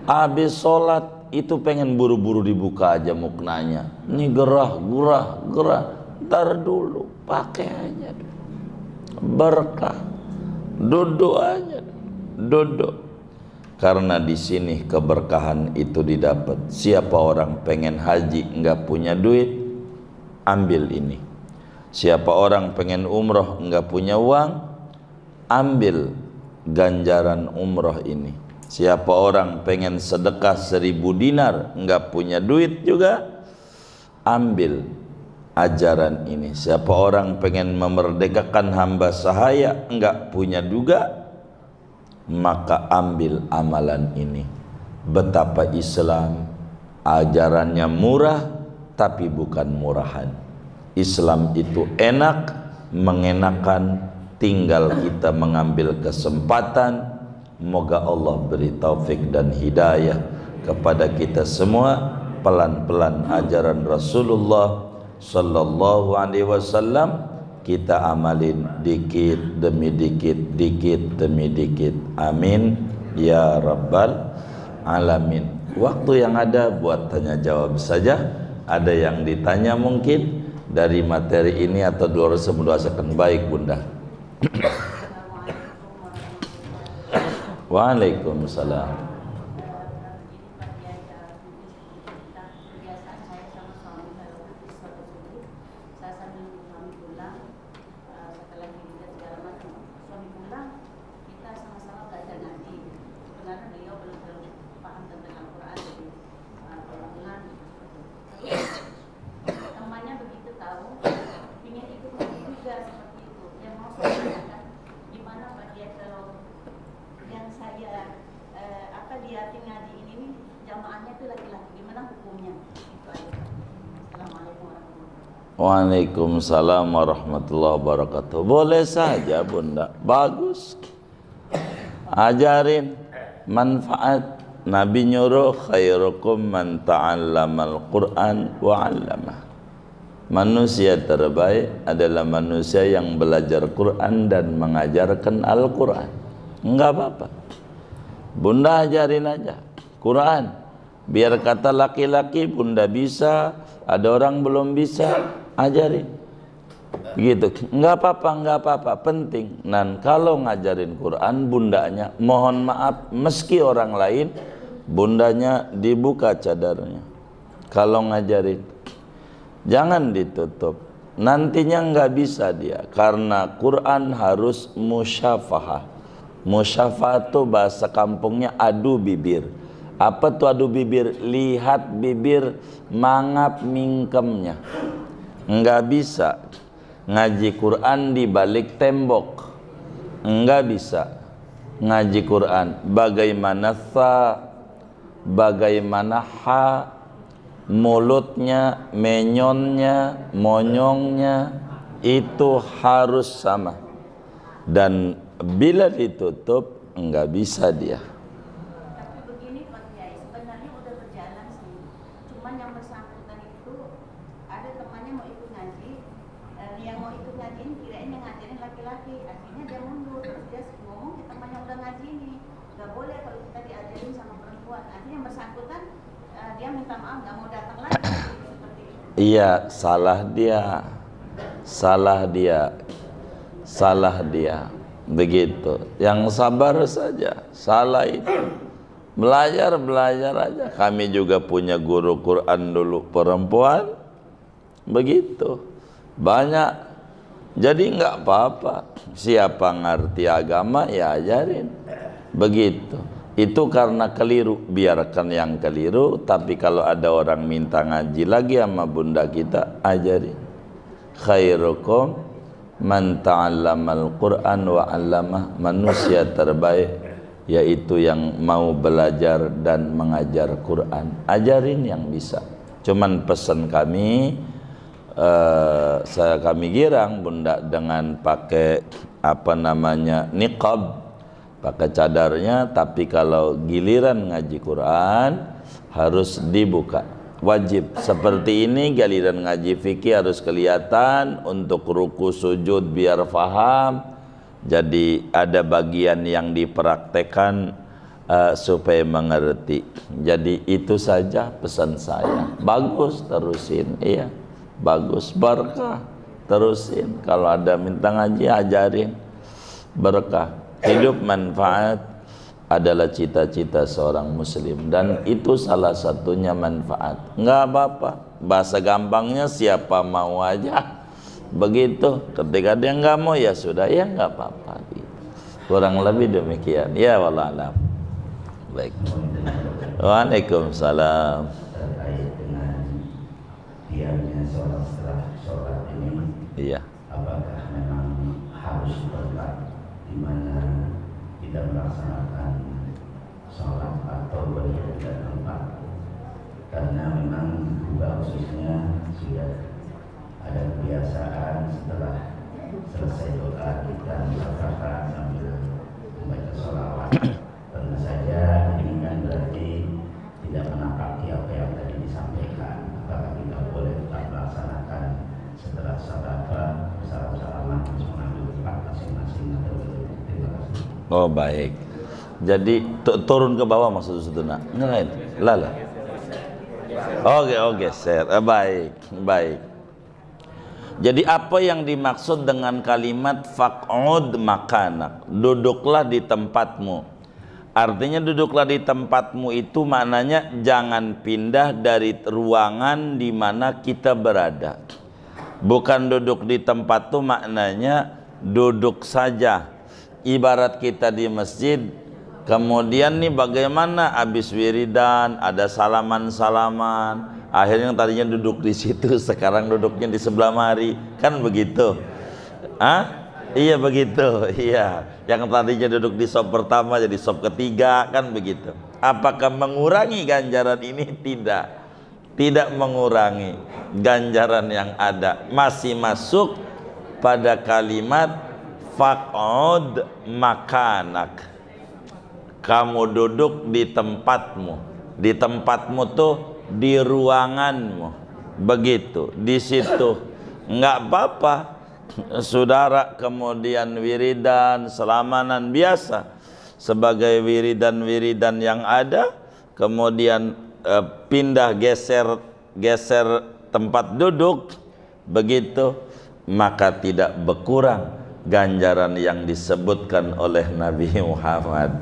Habis sholat itu pengen buru-buru dibuka aja muknanya. Ini gerah. Ntar dulu, pakai aja. Berkah. Duduk aja. Duduk. Karena di sini keberkahan itu didapat. Siapa orang pengen haji enggak punya duit, ambil ini. Siapa orang pengen umroh enggak punya uang, ambil ganjaran umroh ini. Siapa orang pengen sedekah 1000 dinar enggak punya duit juga, ambil ajaran ini. Siapa orang pengen memerdekakan hamba sahaya enggak punya juga, maka ambil amalan ini. Betapa Islam ajarannya murah, tapi bukan murahan. Islam itu enak, mengenakan, tinggal kita mengambil kesempatan. Moga Allah beri taufik dan hidayah kepada kita semua. Pelan-pelan ajaran Rasulullah sallallahu alaihi wasallam kita amalin dikit demi dikit, dikit demi dikit. Amin ya rabbal alamin. Waktu yang ada buat tanya jawab saja. Ada yang ditanya mungkin dari materi ini atau dua mendoakan baik Bunda. Waalaikumsalam. Waalaikumsalam warahmatullahi wabarakatuh. Boleh saja Bunda, bagus. Ajarin manfaat. Nabi nyuruh khairukum man ta'allamal Qur'an wa 'allamah. Manusia terbaik adalah manusia yang belajar Quran dan mengajarkan Al-Quran. Enggak apa-apa, Bunda ajarin aja Quran. Biar kata laki-laki Bunda bisa, ada orang belum bisa, ajarin. Begitu. Enggak apa-apa, penting. Dan kalau ngajarin Quran, bundanya mohon maaf, meski orang lain, bundanya dibuka cadarnya. Kalau ngajarin, jangan ditutup. Nantinya enggak bisa dia, karena Quran harus musyafahah. Musyafahah itu bahasa kampungnya adu bibir. Apa tuh adu bibir? Lihat bibir mangap mingkemnya. Enggak bisa ngaji Quran di balik tembok. Enggak bisa ngaji Quran bagaimana tha, bagaimana ha, mulutnya, menyonnya, monyongnya itu harus sama. Dan bila ditutup enggak bisa dia. Iya, salah dia, begitu. Yang sabar saja, salah itu. Belajar aja. Kami juga punya guru Quran dulu perempuan, begitu. Banyak. Jadi nggak apa-apa. Siapa ngerti agama ya ajarin, begitu. Itu karena keliru, biarkan yang keliru. Tapi kalau ada orang minta ngaji lagi sama bunda kita, ajarin. Khairukum man ta'allamal Qur'an wa 'allamah. Manusia terbaik yaitu yang mau belajar dan mengajar Quran. Ajarin yang bisa. Cuman pesan kami, kami girang bunda dengan pakai apa namanya niqab, pakai cadarnya, tapi kalau giliran ngaji Quran harus dibuka, wajib. Seperti ini giliran ngaji fikih harus kelihatan, untuk ruku sujud biar faham. Jadi ada bagian yang dipraktekkan supaya mengerti. Jadi itu saja pesan saya. Bagus, terusin. Iya, bagus, berkah, terusin. Kalau ada minta ngaji, ajarin, berkah. Hidup manfaat adalah cita-cita seorang muslim, dan itu salah satunya manfaat. Enggak apa-apa, bahasa gampangnya siapa mau aja, begitu. Ketika dia enggak mau ya sudah, ya enggak apa-apa. Kurang lebih demikian. Ya wallah alam. Baik. Waalaikumsalam. Terkait dengan diamnya sholat setelah sholat ini, Iya. apakah memang harus tempat di mana kita melaksanakan sholat atau berbeda tempat? Karena memang juga khususnya sudah ada kebiasaan setelah selesai doa kita musafahat sambil membaca sholawat. Tentu saja ini kan berarti tidak menapaki apa yang tadi disampaikan. Apakah kita boleh tetap melaksanakan setelah sahabat salam-salaman mengambil tempat masing-masing atau terima kasih. Oh baik. Jadi turun ke bawah maksud Ustaz. Ngelain. Lala. Oke, geser. Baik. Jadi apa yang dimaksud dengan kalimat faq'ud makanak? Duduklah di tempatmu. Artinya duduklah di tempatmu itu maknanya jangan pindah dari ruangan di mana kita berada. Bukan duduk di tempat itu maknanya duduk saja. Ibarat kita di masjid, kemudian nih bagaimana habis wiridan ada salaman-salaman, akhirnya tadinya duduk di situ sekarang duduknya di sebelah mari, kan begitu? Iya begitu, iya. Yang tadinya duduk di sop pertama jadi sop ketiga, kan begitu. Apakah mengurangi ganjaran ini? Tidak mengurangi ganjaran yang ada, masih masuk pada kalimat faq'ud makanak. Kamu duduk di tempatmu. Di tempatmu tuh di ruanganmu. Begitu, di situ. Enggak apa-apa. Saudara kemudian wiridan, selamanan biasa. Sebagai wiridan-wiridan yang ada, kemudian pindah geser tempat duduk, begitu, maka tidak berkurang ganjaran yang disebutkan oleh Nabi Muhammad.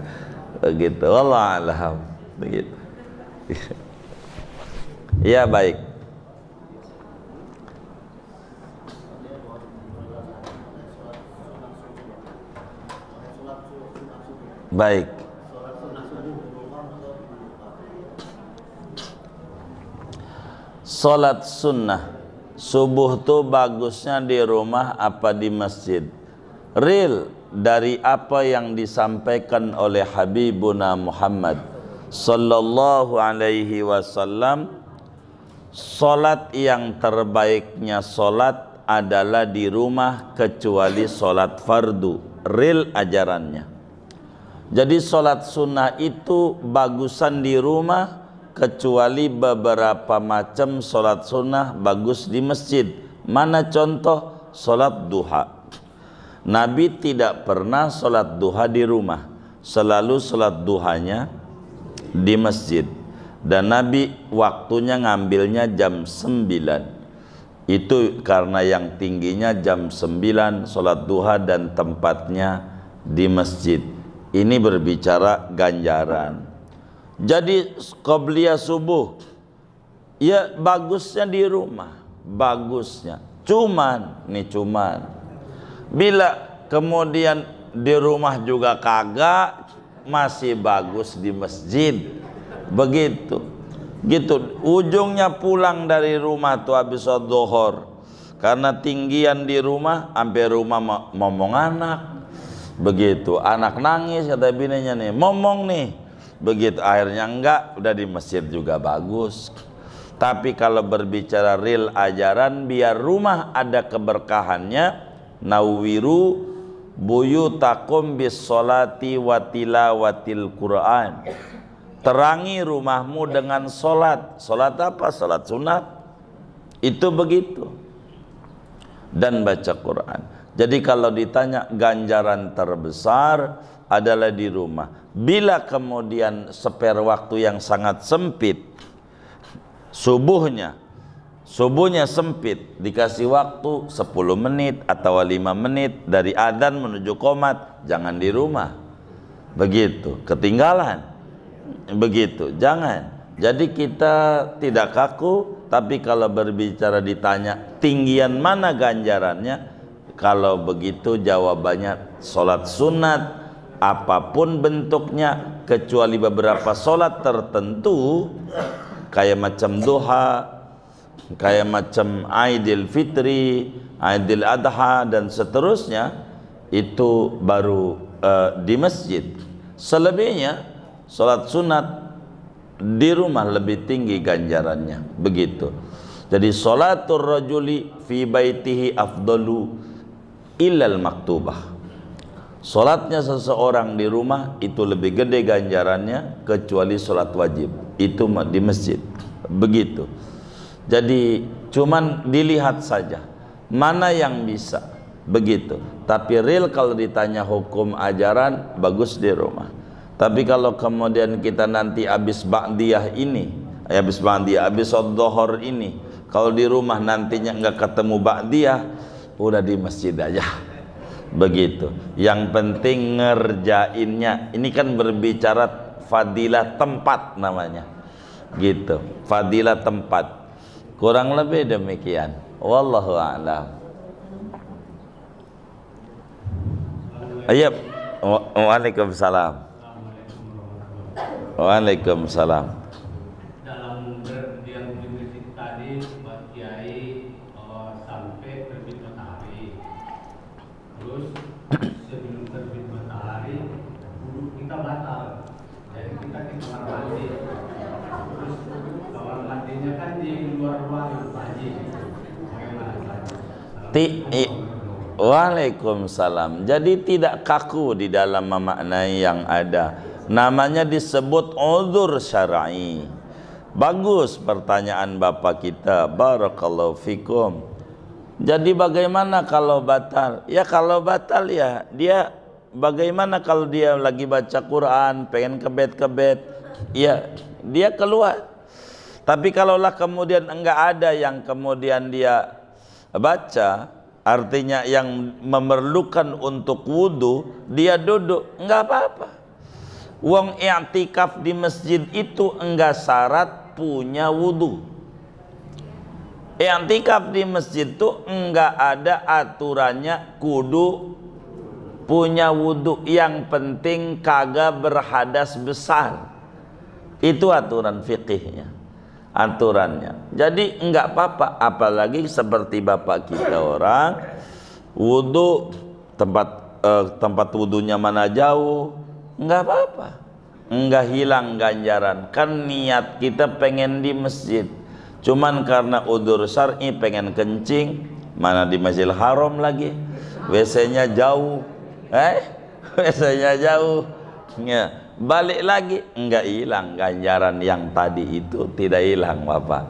Begitu, wallahu a'lam. Begitu. Ya baik. Baik. Salat sunnah subuh tuh bagusnya di rumah apa di masjid? Real dari apa yang disampaikan oleh Habibuna Muhammad sallallahu alaihi wasallam, salat yang terbaiknya salat adalah di rumah kecuali salat fardu. Real ajarannya. Jadi salat sunnah itu bagusan di rumah, kecuali beberapa macam salat sunnah bagus di masjid. Mana contoh? Salat duha. Nabi tidak pernah salat duha di rumah, selalu salat duhanya di masjid. Dan Nabi waktunya ngambilnya jam 9. Itu karena yang tingginya jam 9 salat duha dan tempatnya di masjid. Ini berbicara ganjaran. Jadi qabliyah subuh ya bagusnya di rumah, bagusnya. Cuman bila kemudian di rumah juga kagak, masih bagus di masjid. Begitu. Gitu. Ujungnya pulang dari rumah tuh habis sholat zuhur. Karena tinggian di rumah, sampai rumah ngomong anak. Begitu. Anak nangis kata bininya nih, ngomong nih. Begitu akhirnya enggak, udah di masjid juga bagus. Tapi kalau berbicara real ajaran, biar rumah ada keberkahannya, nawiru buyutakum bis sholati wa tilawatil Quran. Terangi rumahmu dengan solat. Solat apa? Solat sunat. Itu begitu. Dan baca Quran. Jadi kalau ditanya ganjaran terbesar adalah di rumah. Bila kemudian spare waktu yang sangat sempit, subuhnya sempit, dikasih waktu 10 menit atau 5 menit dari adzan menuju qomat, jangan di rumah. Begitu, ketinggalan. Begitu, jangan. Jadi kita tidak kaku, tapi kalau berbicara ditanya tinggian mana ganjarannya, kalau begitu jawabannya sholat sunat apapun bentuknya, kecuali beberapa sholat tertentu kayak macam duha, kayak macam Aidil Fitri, Aidil Adha dan seterusnya, itu baru di masjid. Selebihnya sholat sunat di rumah lebih tinggi ganjarannya. Begitu. Jadi sholatul rajuli fi baitihi afdalu illal maktubah. Salatnya seseorang di rumah itu lebih gede ganjarannya kecuali salat wajib. Itu di masjid. Begitu. Jadi cuman dilihat saja mana yang bisa. Begitu. Tapi real kalau ditanya hukum ajaran, bagus di rumah. Tapi kalau kemudian kita nanti habis ba'diyah ini, habis ba'diyah, habis adzuhur ini, kalau di rumah nantinya nggak ketemu ba'diyah, udah di masjid aja. Begitu. Yang penting ngerjainnya. Ini kan berbicara fadilah tempat namanya. Gitu. Fadilah tempat. Kurang lebih demikian. Wallahu a'lam. Ayub. Waalaikumsalam. Waalaikumsalam. Dalam yang prinsip tadi Pak Kiai sampai terbit matahari, terus sebelum terbit matahari wudhu kita batal, jadi kita ke kamar mandi, terus kamar mandinya kan di luar ruangan haji, bagaimana? Waalaikumsalam. Jadi tidak kaku di dalam memaknai yang ada. Namanya disebut uzur syar'i. Bagus pertanyaan Bapak kita. Barakallahu fikum. Jadi bagaimana kalau batal? Ya kalau batal ya dia bagaimana kalau dia lagi baca Quran, pengen kebet-kebet, ya dia keluar. Tapi kalaulah kemudian enggak ada yang kemudian dia baca, artinya yang memerlukan untuk wudhu, dia duduk, enggak apa-apa. Wong i'tikaf di masjid itu enggak syarat punya wudhu. I'tikaf di masjid itu enggak ada aturannya kudu punya wudhu. Yang penting kagak berhadas besar. Itu aturan fikihnya, aturannya. Jadi enggak apa-apa. Apalagi seperti bapak kita orang wudhu tempat wudhunya mana jauh, enggak apa-apa, enggak hilang ganjaran. Kan niat kita pengen di masjid, cuman karena udzur syar'i pengen kencing, mana di Masjidil Haram lagi, WC-nya jauh, WC-nya jauh, ya, balik lagi, enggak hilang ganjaran yang tadi itu, tidak hilang Bapak.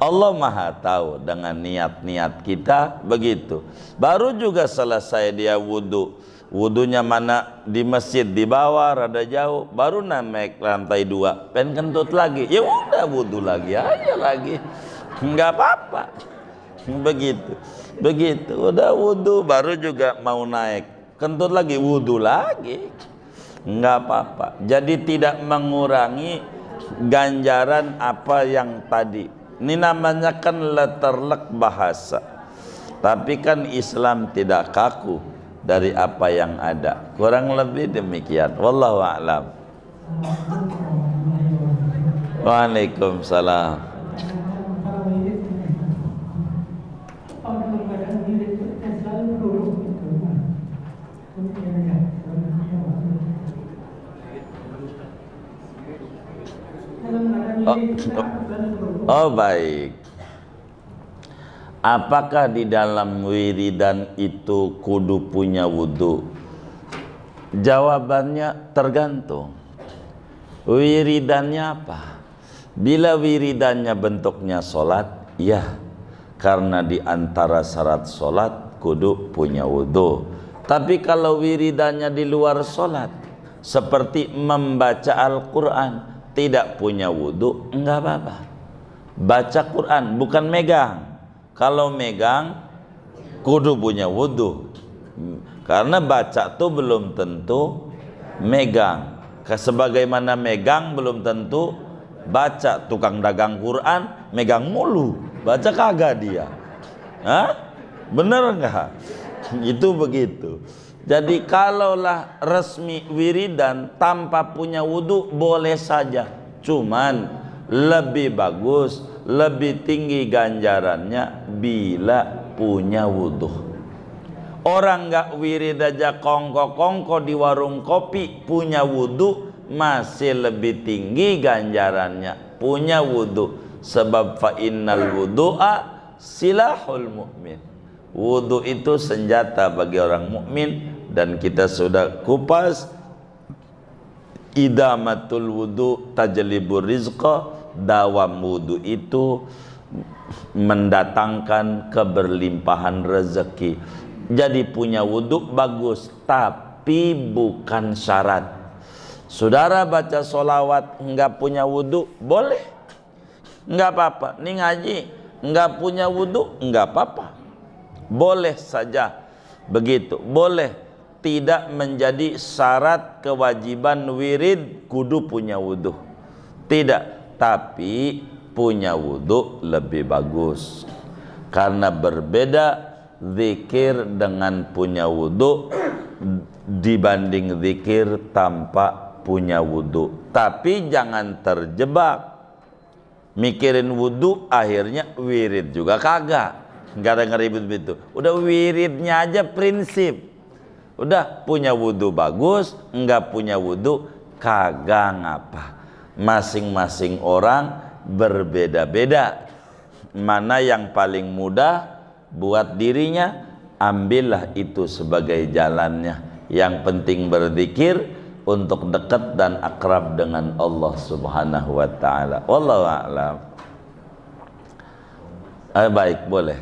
Allah Maha tahu dengan niat-niat kita begitu. Baru juga selesai dia wudhu, wudhunya mana di masjid di bawah rada jauh, baru naik lantai 2 pengen kentut lagi, ya udah wudhu lagi aja lagi, nggak apa-apa. Begitu udah wudhu baru juga mau naik kentut lagi, wudhu lagi, nggak apa-apa. Jadi tidak mengurangi ganjaran apa yang tadi. Ini namanya kan letterlek bahasa, tapi kan Islam tidak kaku dari apa yang ada. Kurang lebih demikian. Wallahu a'lam. Waalaikumsalam. Oh baik. Apakah di dalam wiridan itu kudu punya wudhu? Jawabannya tergantung. Wiridannya apa? Bila wiridannya bentuknya solat, ya, karena di antara syarat solat kudu punya wudhu. Tapi kalau wiridannya di luar solat, seperti membaca Al-Quran, tidak punya wudhu, enggak apa-apa. Baca Quran, bukan megang. Kalau megang kudu punya wudhu, karena baca tuh belum tentu megang. Sebagaimana megang belum tentu baca. Tukang dagang Quran megang mulu, baca kagak dia. Hah? Bener enggak? Itu begitu. Jadi kalaulah resmi wiridan tanpa punya wudhu boleh saja, cuman lebih bagus, lebih tinggi ganjarannya bila punya wudhu. Orang nggak wirid aja kongko-kongko di warung kopi, punya wudhu masih lebih tinggi ganjarannya punya wudhu. Sebab fa innal wudhu'a silahul mu'min. Wudu itu senjata bagi orang mukmin, dan kita sudah kupas idamatul wudu tajlibur rizqa, dawam wudu itu mendatangkan keberlimpahan rezeki. Jadi punya wudu bagus, tapi bukan syarat. Saudara baca solawat enggak punya wudu boleh, enggak apa-apa. Ini ngaji enggak punya wudu enggak apa-apa, boleh saja begitu, boleh. Tidak menjadi syarat kewajiban wirid kudu punya wudu, tidak. Tapi punya wudu lebih bagus, karena berbeda zikir dengan punya wudu dibanding zikir tanpa punya wudu. Tapi jangan terjebak mikirin wudu akhirnya wirid juga kagak, nggak ada ngeribut itu. Udah wiridnya aja prinsip. Udah punya wudu bagus, enggak punya wudu kagak ngapa. Masing-masing orang berbeda-beda. Mana yang paling mudah buat dirinya, ambillah itu sebagai jalannya. Yang penting berzikir untuk dekat dan akrab dengan Allah Subhanahu wa taala. Wallahu a'lam. Baik, boleh.